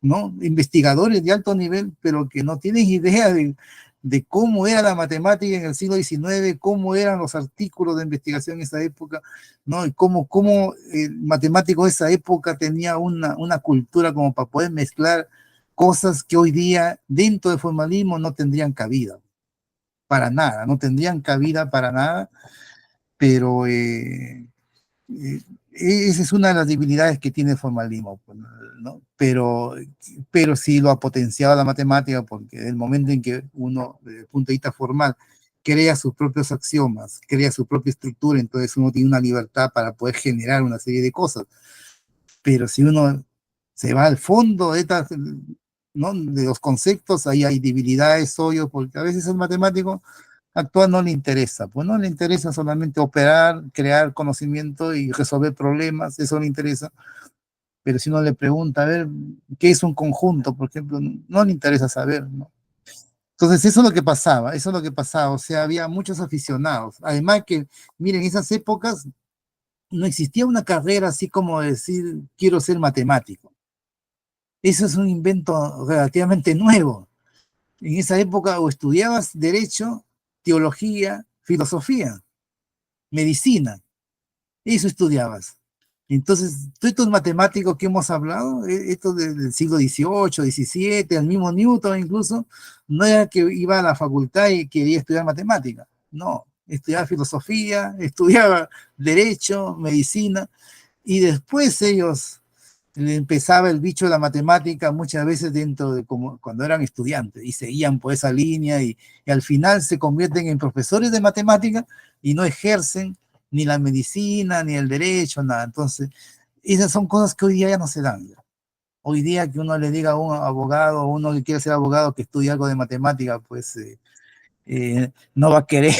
¿no? Investigadores de alto nivel, pero que no tienen idea de cómo era la matemática en el siglo XIX, cómo eran los artículos de investigación en esa época, ¿no? Y cómo el matemático de esa época tenía una cultura como para poder mezclar cosas que hoy día dentro del formalismo no tendrían cabida, para nada, no tendrían cabida para nada, pero esa es una de las debilidades que tiene el formalismo, ¿no? Pero sí lo ha potenciado la matemática, porque en el momento en que uno, desde el punto de vista formal, crea sus propios axiomas, crea su propia estructura, entonces uno tiene una libertad para poder generar una serie de cosas. Pero si uno se va al fondo de, ¿no?, de los conceptos, ahí hay debilidades, hoyos, porque a veces el matemático actual no le interesa, pues no le interesa solamente operar, crear conocimiento y resolver problemas, eso le interesa. Pero si uno le pregunta, a ver, ¿qué es un conjunto? Por ejemplo, no le interesa saber, ¿no? Entonces, eso es lo que pasaba, eso es lo que pasaba, o sea, había muchos aficionados. Además que, miren, en esas épocas no existía una carrera así como decir, quiero ser matemático. Eso es un invento relativamente nuevo. En esa época o estudiabas derecho, teología, filosofía, medicina, eso estudiabas. Entonces, todos estos matemáticos que hemos hablado, estos del siglo XVIII, XVII, el mismo Newton incluso, no era que iba a la facultad y quería estudiar matemática, no, estudiaba filosofía, estudiaba derecho, medicina, y después ellos le empezaba el bicho de la matemática muchas veces dentro de como cuando eran estudiantes y seguían por esa línea y al final se convierten en profesores de matemática y no ejercen ni la medicina, ni el derecho, nada. Entonces, esas son cosas que hoy día ya no se dan. Hoy día que uno le diga a un abogado o uno que quiere ser abogado que estudie algo de matemática, pues no va a querer.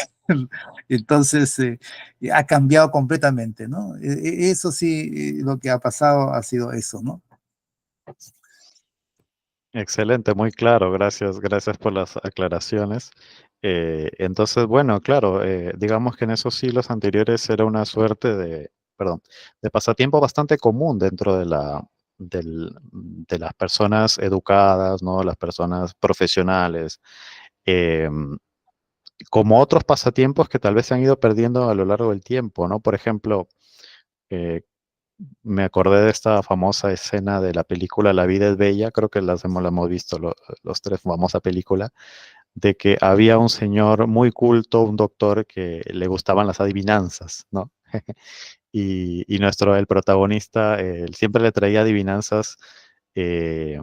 Entonces, ha cambiado completamente, ¿no? Eso sí, lo que ha pasado ha sido eso, ¿no? Excelente, muy claro, gracias por las aclaraciones. Entonces, bueno, claro, digamos que en esos siglos anteriores era una suerte de pasatiempo bastante común dentro de las personas educadas, ¿no? Las personas profesionales, em, como otros pasatiempos que tal vez se han ido perdiendo a lo largo del tiempo, ¿no? Por ejemplo, eh, me acordé de esta famosa escena de la película La vida es bella, creo que la hemos visto los tres, famosa película, de que había un señor muy culto, un doctor que le gustaban las adivinanzas, ¿no? El protagonista, él siempre le traía adivinanzas, eh,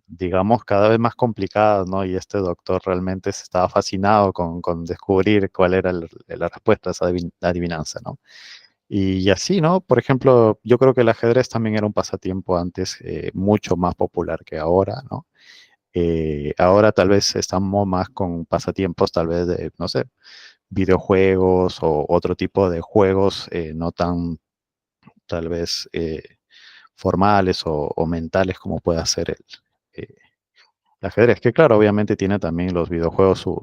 digamos, cada vez más complicadas, ¿no? Y este doctor realmente estaba fascinado con descubrir cuál era la respuesta a esa adivinanza, ¿no? Y así, ¿no? Por ejemplo, yo creo que el ajedrez también era un pasatiempo antes mucho más popular que ahora, ¿no? Ahora tal vez estamos más con pasatiempos, tal vez de, no sé, videojuegos o otro tipo de juegos no tan, tal vez, formales o mentales como pueda ser eh, el ajedrez. Que claro, obviamente tiene también los videojuegos su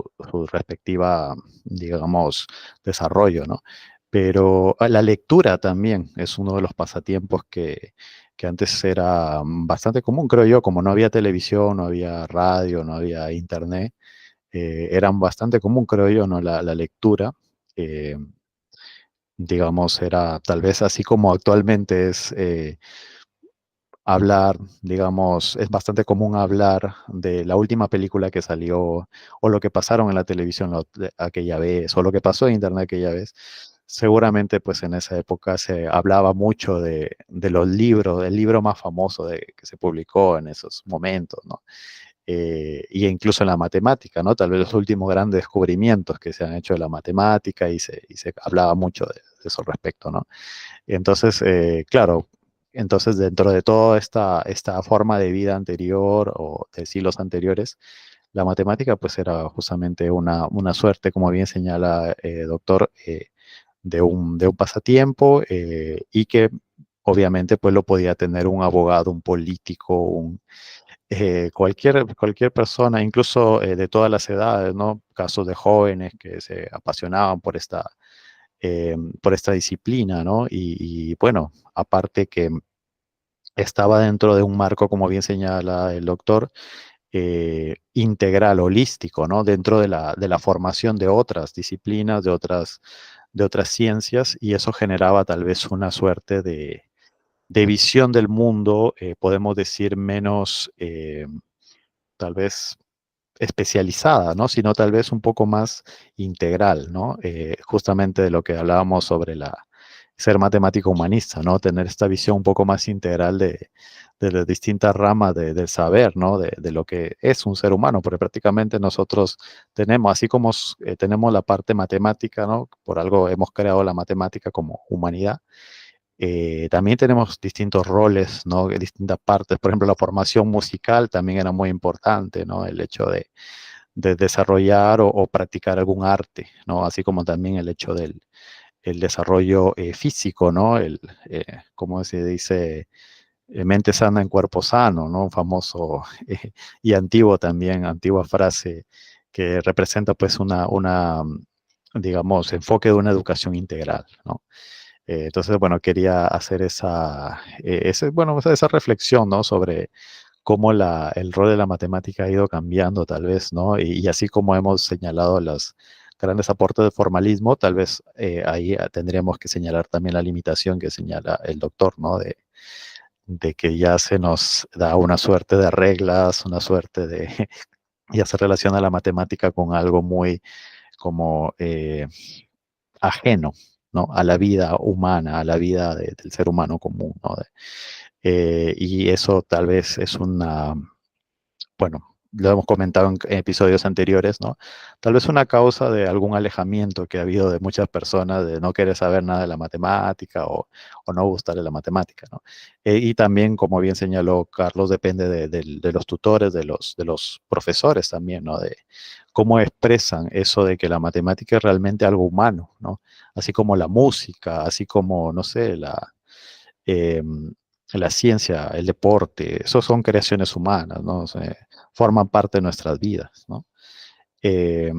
respectiva, digamos, desarrollo, ¿no? Pero la lectura también es uno de los pasatiempos que antes era bastante común, creo yo, como no había televisión, no había radio, no había internet, eran bastante común, creo yo, ¿no? La lectura, eh, digamos, era tal vez así como actualmente es hablar, digamos, es bastante común hablar de la última película que salió o lo que pasaron en la televisión aquella vez o lo que pasó en internet aquella vez. Seguramente, pues en esa época se hablaba mucho de los libros, del libro más famoso que se publicó en esos momentos, ¿no? y incluso en la matemática, ¿no? Tal vez los últimos grandes descubrimientos que se han hecho de la matemática y se hablaba mucho de eso al respecto, ¿no? Entonces, claro, entonces dentro de toda esta forma de vida anterior o de siglos anteriores, la matemática pues era justamente una suerte, como bien señala doctor, de un pasatiempo y que obviamente pues lo podía tener un abogado, un político, cualquier persona, incluso de todas las edades, ¿no? Casos de jóvenes que se apasionaban por esta disciplina, ¿no? Y bueno, aparte que estaba dentro de un marco, como bien señala el doctor, integral, holístico, ¿no? Dentro de la formación de otras disciplinas, de otras ciencias, y eso generaba tal vez una suerte de visión del mundo, podemos decir, menos, tal vez especializada, ¿no? Sino tal vez un poco más integral, ¿no? Justamente de lo que hablábamos sobre ser matemático humanista, ¿no? Tener esta visión un poco más integral de las distintas ramas del saber, ¿no? De lo que es un ser humano, porque prácticamente nosotros tenemos, así como tenemos la parte matemática, ¿no? Por algo hemos creado la matemática como humanidad. También tenemos distintos roles, ¿no? Distintas partes. Por ejemplo, la formación musical también era muy importante, ¿no? El hecho de desarrollar o practicar algún arte, ¿no? Así como también el hecho del el desarrollo físico, ¿no? ¿Cómo se dice? Mente sana en cuerpo sano, ¿no? Un famoso y antiguo también, antigua frase que representa pues digamos, enfoque de una educación integral, ¿no? Entonces, bueno, quería hacer esa reflexión, ¿no? Sobre cómo el rol de la matemática ha ido cambiando, tal vez, ¿no? Y así como hemos señalado los grandes aportes del formalismo, tal vez ahí tendríamos que señalar también la limitación que señala el doctor, ¿no? De que ya se nos da una suerte de reglas, una suerte de, ya se relaciona la matemática con algo muy como ajeno, ¿no? A la vida humana, a la vida del ser humano común, ¿no? Y eso tal vez es bueno, lo hemos comentado en episodios anteriores, ¿no? Tal vez una causa de algún alejamiento que ha habido de muchas personas de no querer saber nada de la matemática o no gustarle la matemática, ¿no? Y también, como bien señaló Carlos, depende de los tutores, de los profesores también, ¿no? De cómo expresan eso de que la matemática es realmente algo humano, ¿no? Así como la música, así como, no sé, la ciencia, el deporte, esos son creaciones humanas, ¿no? O sea, forman parte de nuestras vidas, ¿no? Eh,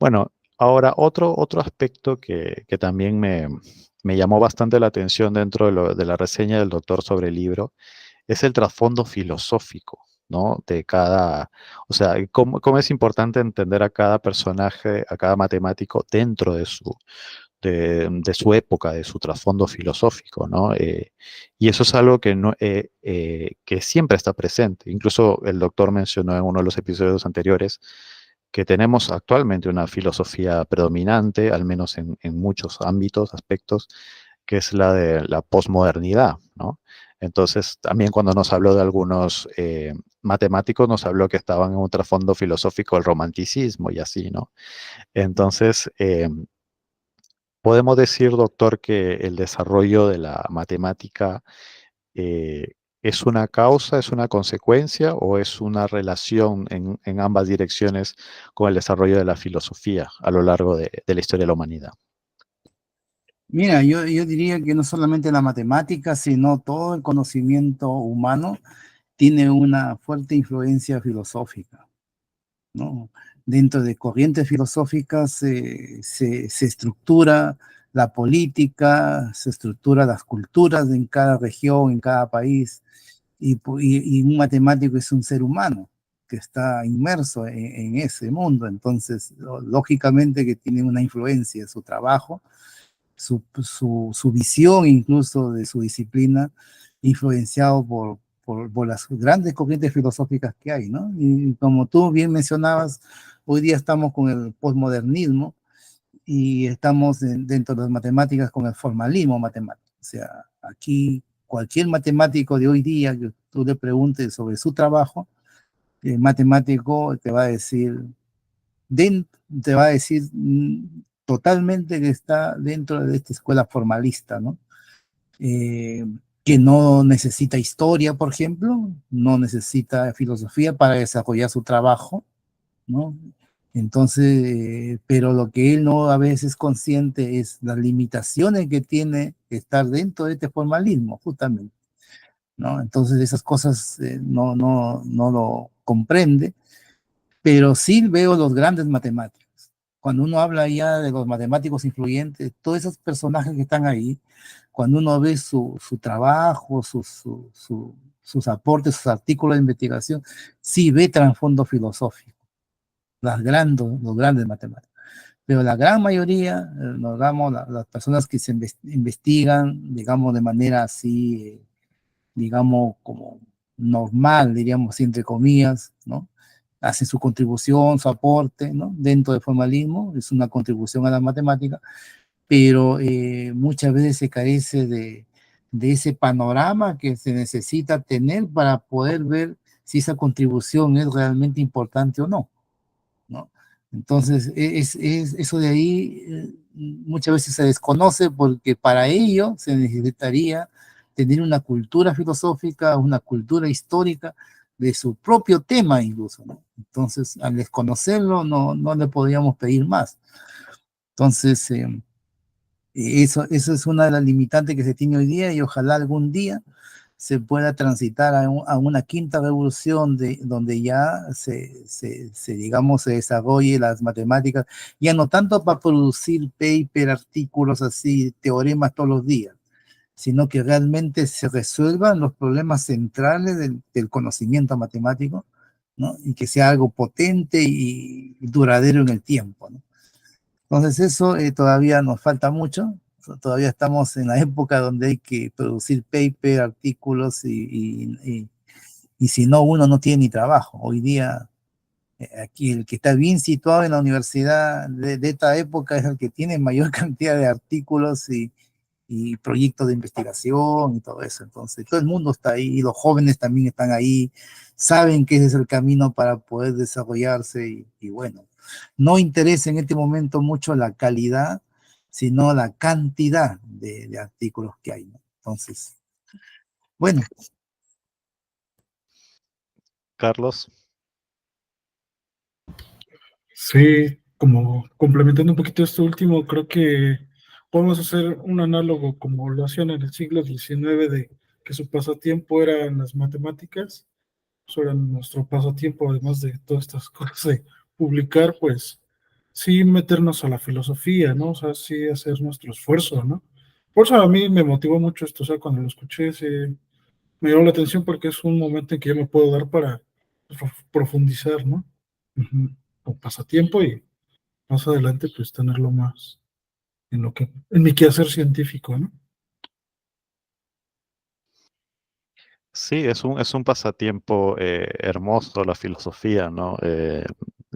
bueno, ahora otro aspecto que también me llamó bastante la atención dentro de la reseña del doctor sobre el libro es el trasfondo filosófico, ¿no? O sea, cómo es importante entender a cada personaje, a cada matemático dentro de su época, de su trasfondo filosófico, ¿no? Y eso es algo que siempre está presente. Incluso el doctor mencionó en uno de los episodios anteriores que tenemos actualmente una filosofía predominante, al menos en muchos ámbitos, aspectos, que es la de la posmodernidad, ¿no? Entonces, también cuando nos habló de algunos matemáticos, nos habló que estaban en un trasfondo filosófico el romanticismo y así, ¿no? Entonces, podemos decir, doctor, que el desarrollo de la matemática es una causa, es una consecuencia o es una relación en ambas direcciones con el desarrollo de la filosofía a lo largo de la historia de la humanidad. Mira, yo diría que no solamente la matemática, sino todo el conocimiento humano tiene una fuerte influencia filosófica, ¿no? Dentro de corrientes filosóficas se estructura la política, se estructura las culturas en cada región, en cada país, y un matemático es un ser humano que está inmerso en ese mundo, entonces lógicamente que tiene una influencia su trabajo, su visión incluso de su disciplina, influenciado por las grandes corrientes filosóficas que hay, ¿no? Y como tú bien mencionabas, hoy día estamos con el posmodernismo y estamos dentro de las matemáticas con el formalismo matemático. O sea, aquí cualquier matemático de hoy día que tú le preguntes sobre su trabajo, El matemático te va a decir, te va a decir totalmente que está dentro de esta escuela formalista, ¿no? Eh, que no necesita historia, por ejemplo, no necesita filosofía para desarrollar su trabajo, ¿no? Entonces, pero lo que él no a veces es consciente es las limitaciones que tiene estar dentro de este formalismo, justamente, ¿no? Entonces esas cosas no lo comprende, pero sí veo los grandes matemáticos. Cuando uno habla ya de los matemáticos influyentes, todos esos personajes que están ahí, cuando uno ve su trabajo, sus aportes, sus artículos de investigación, sí ve trasfondo filosófico, los grandes matemáticos. Pero la gran mayoría, nos damos, las personas que se investigan, digamos, de manera así, digamos, como normal, diríamos, así, entre comillas, ¿no? Hacen su contribución, su aporte, ¿no? Dentro del formalismo, es una contribución a la matemática, pero muchas veces se carece de ese panorama que se necesita tener para poder ver si esa contribución es realmente importante o no, ¿no? Entonces, eso de ahí muchas veces se desconoce porque para ello se necesitaría tener una cultura filosófica, una cultura histórica de su propio tema incluso, ¿no? Entonces, al desconocerlo, no le podríamos pedir más. Entonces, eso es una de las limitantes que se tiene hoy día y ojalá algún día se pueda transitar a una quinta revolución donde ya digamos, se desarrolle las matemáticas, ya no tanto para producir paper, artículos así, teoremas todos los días, sino que realmente se resuelvan los problemas centrales del conocimiento matemático, ¿no? Y que sea algo potente y duradero en el tiempo, ¿no? Entonces eso todavía nos falta mucho, todavía estamos en la época donde hay que producir paper, artículos y si no, uno no tiene ni trabajo. Hoy día, aquí el que está bien situado en la universidad de esta época es el que tiene mayor cantidad de artículos y proyectos de investigación y todo eso. Entonces, todo el mundo está ahí, los jóvenes también están ahí, saben que ese es el camino para poder desarrollarse y bueno, no interesa en este momento mucho la calidad, sino la cantidad de artículos que hay, ¿no? Entonces, bueno. Carlos. Sí, como complementando un poquito esto último, creo que podemos hacer un análogo como lo hacían en el siglo XIX, de que su pasatiempo eran las matemáticas. Eso era nuestro pasatiempo, además de todas estas cosas de publicar, pues sí meternos a la filosofía, ¿no? O sea, sí hacer nuestro esfuerzo, ¿no? Por eso a mí me motivó mucho esto, o sea, cuando lo escuché, me llamó la atención porque es un momento en que yo me puedo dar para profundizar, ¿no? Ujú. Con pasatiempo y más adelante, pues tenerlo más en mi quehacer científico, ¿no? Sí, es un pasatiempo hermoso la filosofía, ¿no?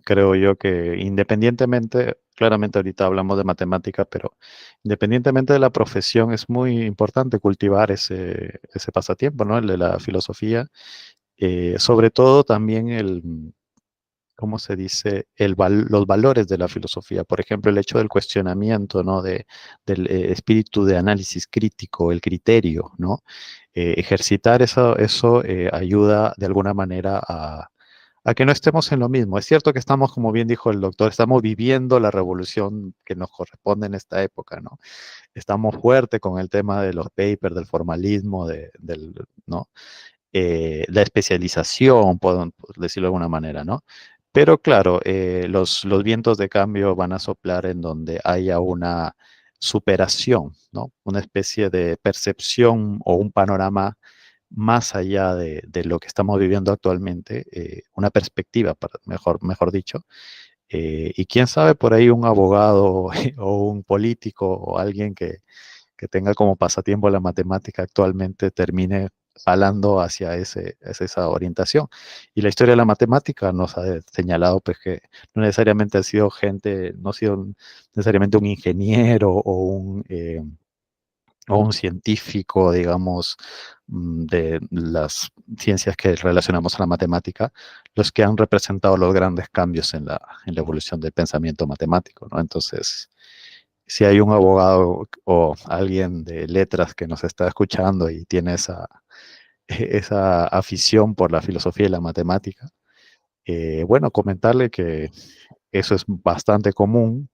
Creo yo que independientemente, claramente ahorita hablamos de matemática, pero independientemente de la profesión, es muy importante cultivar ese pasatiempo, ¿no? El de la filosofía. Sobre todo también ¿cómo se dice? Los valores de la filosofía. Por ejemplo, el hecho del cuestionamiento, ¿no? Del espíritu de análisis crítico, el criterio, ¿no? Ejercitar eso ayuda de alguna manera a que no estemos en lo mismo. Es cierto que estamos, como bien dijo el doctor, estamos viviendo la revolución que nos corresponde en esta época, ¿no? Estamos fuerte con el tema de los papers, del formalismo, ¿no? La especialización, puedo decirlo de alguna manera, ¿no? Pero claro, los vientos de cambio van a soplar en donde haya una superación, ¿no? Una especie de percepción o un panorama más allá de lo que estamos viviendo actualmente, una perspectiva, mejor dicho. Y quién sabe, por ahí un abogado o un político o alguien que tenga como pasatiempo la matemática actualmente termine jalando hacia esa orientación. Y la historia de la matemática nos ha señalado pues, que no necesariamente ha sido gente, no ha sido necesariamente un ingeniero o o un científico, digamos, de las ciencias que relacionamos a la matemática, los que han representado los grandes cambios en la evolución del pensamiento matemático, ¿no? Entonces, si hay un abogado o alguien de letras que nos está escuchando y tiene esa afición por la filosofía y la matemática, bueno, comentarle que eso es bastante común,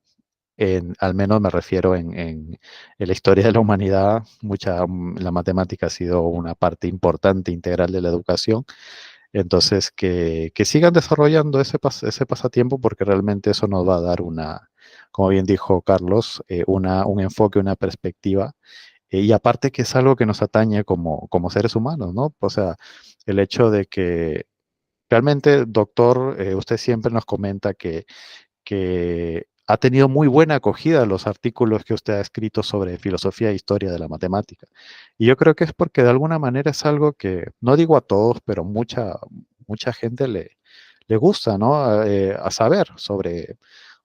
al menos me refiero en la historia de la humanidad, la matemática ha sido una parte importante, integral de la educación. Entonces, que sigan desarrollando ese pasatiempo, porque realmente eso nos va a dar como bien dijo Carlos, un enfoque, una perspectiva. Y aparte que es algo que nos atañe como seres humanos, ¿no? O sea, el hecho de que realmente, doctor, usted siempre nos comenta que ha tenido muy buena acogida los artículos que usted ha escrito sobre filosofía e historia de la matemática. Y yo creo que es porque de alguna manera es algo que, no digo a todos, pero mucha gente le gusta, ¿no? A saber sobre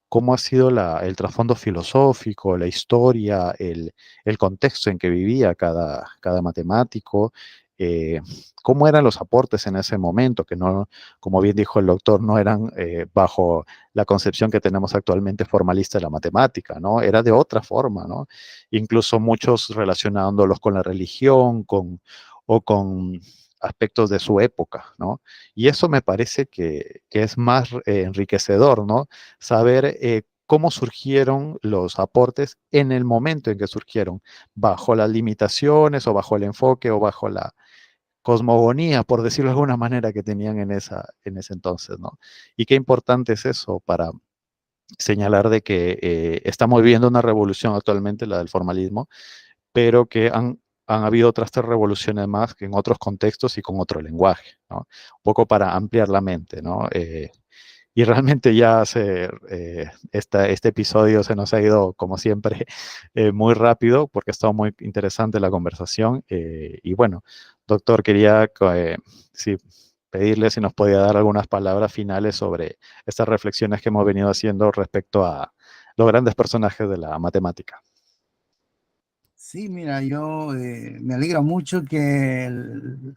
cómo ha sido el trasfondo filosófico, la historia, el contexto en que vivía cada matemático, eh, cómo eran los aportes en ese momento, que no, como bien dijo el doctor, no eran bajo la concepción que tenemos actualmente formalista de la matemática, ¿no? Era de otra forma, ¿no? Incluso muchos relacionándolos con la religión, o con aspectos de su época, ¿no? Y eso me parece que es más enriquecedor, ¿no? Saber cómo surgieron los aportes en el momento en que surgieron, bajo las limitaciones o bajo el enfoque o bajo la cosmogonía, por decirlo de alguna manera, que tenían en ese entonces, ¿no? Y qué importante es eso para señalar de que estamos viviendo una revolución actualmente, la del formalismo, pero que han habido otras 3 revoluciones más que en otros contextos y con otro lenguaje, ¿no? Un poco para ampliar la mente, ¿no? Y realmente ya este episodio se nos ha ido, como siempre, muy rápido porque ha estado muy interesante la conversación. Y bueno, doctor, quería sí, pedirle si nos podía dar algunas palabras finales sobre estas reflexiones que hemos venido haciendo respecto a los grandes personajes de la matemática. Sí, mira, yo me alegra mucho que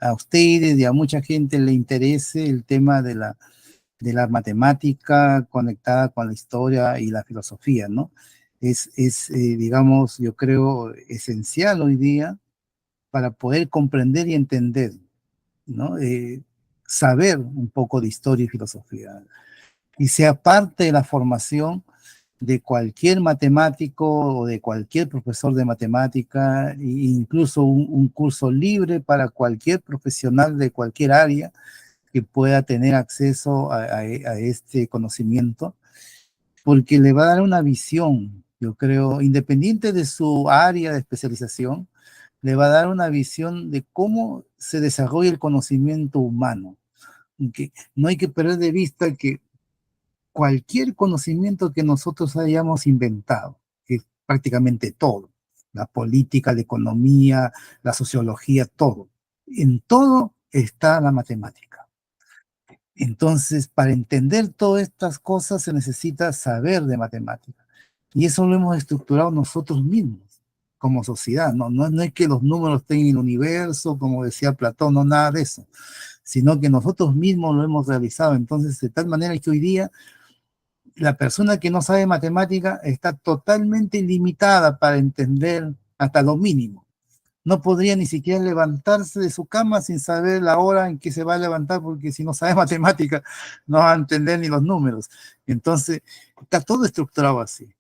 a ustedes y a mucha gente le interese el tema de la matemática conectada con la historia y la filosofía, ¿no? Digamos, yo creo, esencial hoy día para poder comprender y entender, ¿no? Saber un poco de historia y filosofía. Y sea parte de la formación de cualquier matemático o de cualquier profesor de matemática, e incluso un curso libre para cualquier profesional de cualquier área que pueda tener acceso a este conocimiento, porque le va a dar una visión, yo creo, independiente de su área de especialización, le va a dar una visión de cómo se desarrolla el conocimiento humano. Que no hay que perder de vista que cualquier conocimiento que nosotros hayamos inventado, que es prácticamente todo, la política, la economía, la sociología, todo, en todo está la matemática. Entonces, para entender todas estas cosas se necesita saber de matemática. Y eso lo hemos estructurado nosotros mismos como sociedad. No es que los números estén en el universo, como decía Platón, no nada de eso, sino que nosotros mismos lo hemos realizado. Entonces, de tal manera que hoy día la persona que no sabe matemática está totalmente limitada para entender hasta lo mínimo. No podría ni siquiera levantarse de su cama sin saber la hora en que se va a levantar, porque si no sabe matemática no va a entender ni los números. Entonces, está todo estructurado así.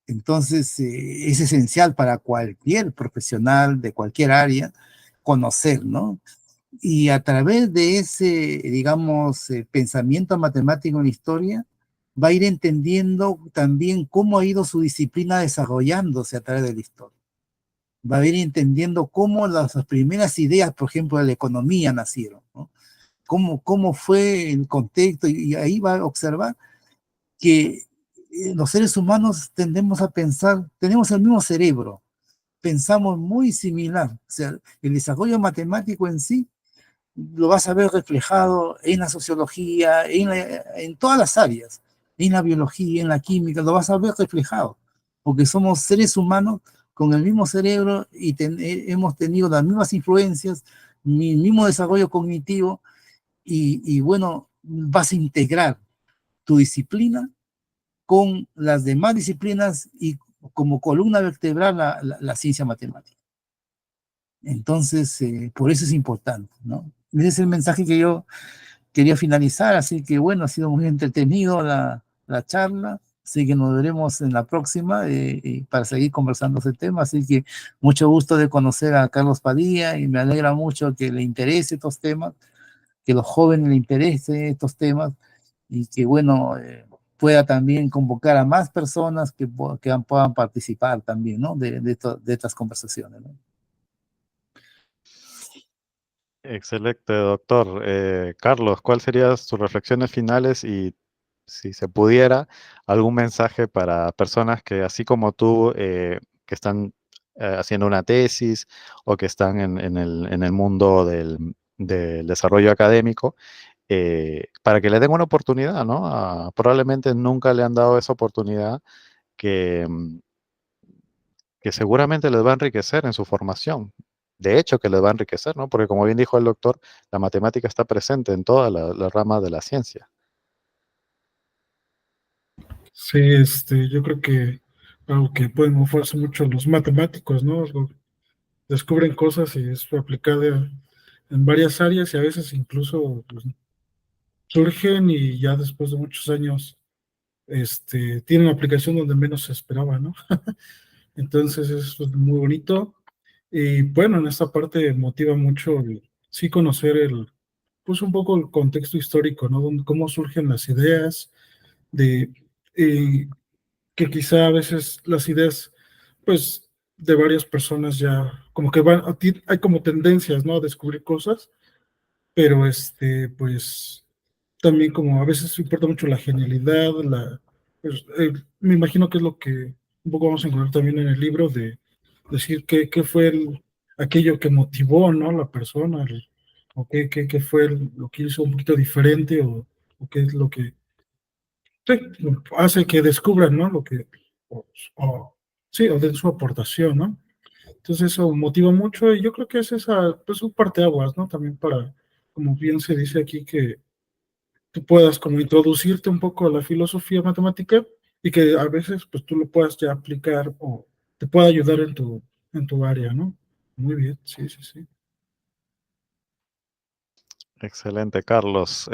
Entonces, es esencial para cualquier profesional de cualquier área conocer, ¿no? Y a través de ese, digamos, pensamiento matemático en la historia, va a ir entendiendo también cómo ha ido su disciplina desarrollándose a través de la historia. Va a ir entendiendo cómo las primeras ideas, por ejemplo, de la economía nacieron, ¿no? Cómo fue el contexto, y ahí va a observar que los seres humanos tendemos a pensar, tenemos el mismo cerebro, pensamos muy similar. O sea, el desarrollo matemático en sí lo vas a ver reflejado en la sociología, en todas las áreas, en la biología, en la química, lo vas a ver reflejado, porque somos seres humanos con el mismo cerebro y hemos tenido las mismas influencias, mi mismo desarrollo cognitivo y bueno, vas a integrar tu disciplina con las demás disciplinas y como columna vertebral la ciencia matemática. Entonces, por eso es importante, ¿no? Ese es el mensaje que yo quería finalizar, así que bueno, ha sido muy entretenido la charla, así que nos veremos en la próxima para seguir conversando ese tema, así que mucho gusto de conocer a Carlos Padilla y me alegra mucho que le interese estos temas, que los jóvenes le interesen estos temas y que bueno, pueda también convocar a más personas que puedan participar también, ¿no? De estas conversaciones, ¿no? Excelente, doctor. Carlos, ¿cuáles serían tus reflexiones finales y, si se pudiera, algún mensaje para personas que, así como tú, que están haciendo una tesis o que están en el mundo del desarrollo académico, para que le den una oportunidad, ¿no? Probablemente nunca le han dado esa oportunidad que, que seguramente les va a enriquecer en su formación. De hecho, que les va a enriquecer, ¿no? Porque como bien dijo el doctor, la matemática está presente en todas las ramas de la ciencia. Sí, yo creo que algo que pueden mofarse mucho los matemáticos, ¿no? Descubren cosas y es aplicada en varias áreas y a veces incluso pues, surgen y ya después de muchos años tienen aplicación donde menos se esperaba, ¿no? Entonces eso es muy bonito. Y bueno, en esta parte motiva mucho sí conocer pues un poco el contexto histórico, ¿no? Cómo surgen las ideas, de eh, que quizá a veces las ideas, pues, de varias personas ya, como que van, hay como tendencias, ¿no? A descubrir cosas, pero pues, también como a veces importa mucho la genialidad, pues, me imagino que es lo que un poco vamos a encontrar también en el libro, de decir qué fue aquello que motivó, ¿no? La persona, o qué fue lo que hizo un poquito diferente, o qué es lo que sí, hace que descubran, ¿no? O, o- sí, o den su aportación, ¿no? Entonces eso motiva mucho y yo creo que es pues un parteaguas, ¿no? También para, como bien se dice aquí, que tú puedas como introducirte un poco a la filosofía matemática y que a veces pues tú lo puedas ya aplicar o te pueda ayudar en tu área, ¿no? Muy bien, sí, sí, sí. Excelente, Carlos.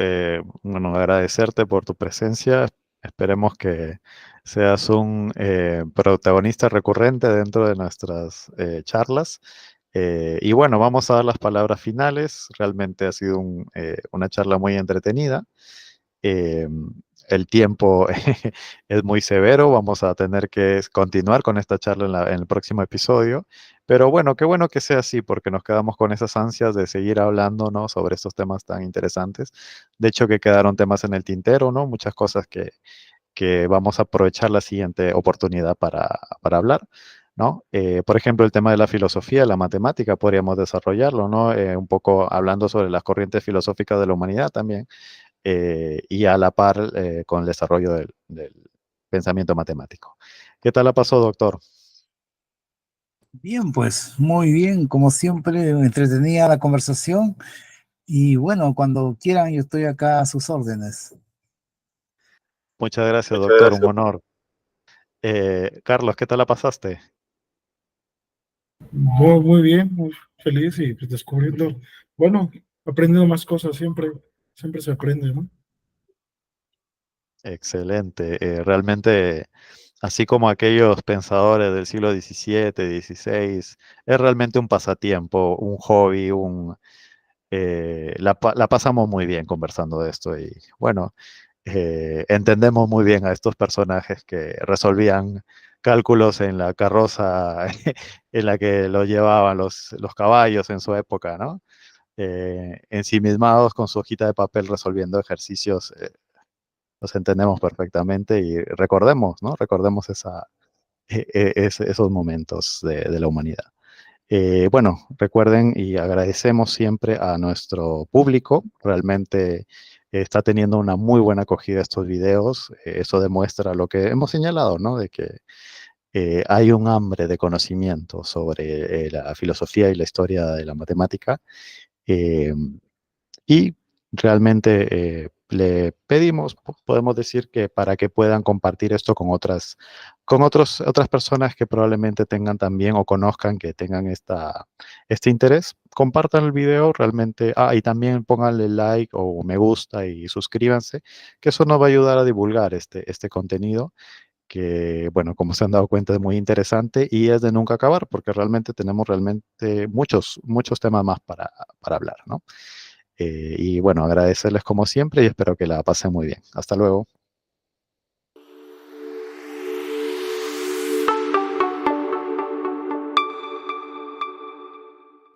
Bueno, agradecerte por tu presencia. Esperemos que seas un protagonista recurrente dentro de nuestras charlas. Y bueno, vamos a dar las palabras finales. Realmente ha sido una charla muy entretenida. Eh, el tiempo es muy severo, vamos a tener que continuar con esta charla en el próximo episodio, pero bueno, qué bueno que sea así, porque nos quedamos con esas ansias de seguir hablando, ¿no? Sobre estos temas tan interesantes. De hecho, que quedaron temas en el tintero, ¿no? Muchas cosas que vamos a aprovechar la siguiente oportunidad para hablar, ¿no? Por ejemplo, el tema de la filosofía, la matemática, podríamos desarrollarlo, ¿no? Un poco hablando sobre las corrientes filosóficas de la humanidad también, y a la par con el desarrollo del pensamiento matemático. ¿Qué tal la pasó, doctor? Bien, pues muy bien, como siempre, entretenida la conversación y bueno, cuando quieran yo estoy acá a sus órdenes. Muchas gracias, Muchas doctor, un gracias. honor. Carlos, ¿qué tal la pasaste? Muy, muy bien, muy feliz y pues, descubriendo, bueno, aprendiendo más cosas, siempre se aprende, ¿no? Excelente. Realmente, así como aquellos pensadores del siglo XVII, XVI, es realmente un pasatiempo, un hobby, la pasamos muy bien conversando de esto y bueno, entendemos muy bien a estos personajes que resolvían cálculos en la carroza en la que lo llevaban los caballos en su época, ¿no? Ensimismados con su hojita de papel resolviendo ejercicios, los entendemos perfectamente y recordemos, ¿no? Recordemos esos momentos de la humanidad. Bueno, recuerden y agradecemos siempre a nuestro público. Realmente está teniendo una muy buena acogida estos videos. Eso demuestra lo que hemos señalado, ¿no? De que hay un hambre de conocimiento sobre la filosofía y la historia de la matemática. eh, y realmente le pedimos, podemos decir que para que puedan compartir esto con otras personas que probablemente tengan también o conozcan que tengan este interés, compartan el video realmente, y también pónganle like o me gusta y suscríbanse, que eso nos va a ayudar a divulgar este contenido que, bueno, como se han dado cuenta, es muy interesante y es de nunca acabar, porque realmente tenemos muchos temas más para hablar, ¿no? Y bueno, agradecerles como siempre y espero que la pasen muy bien. Hasta luego.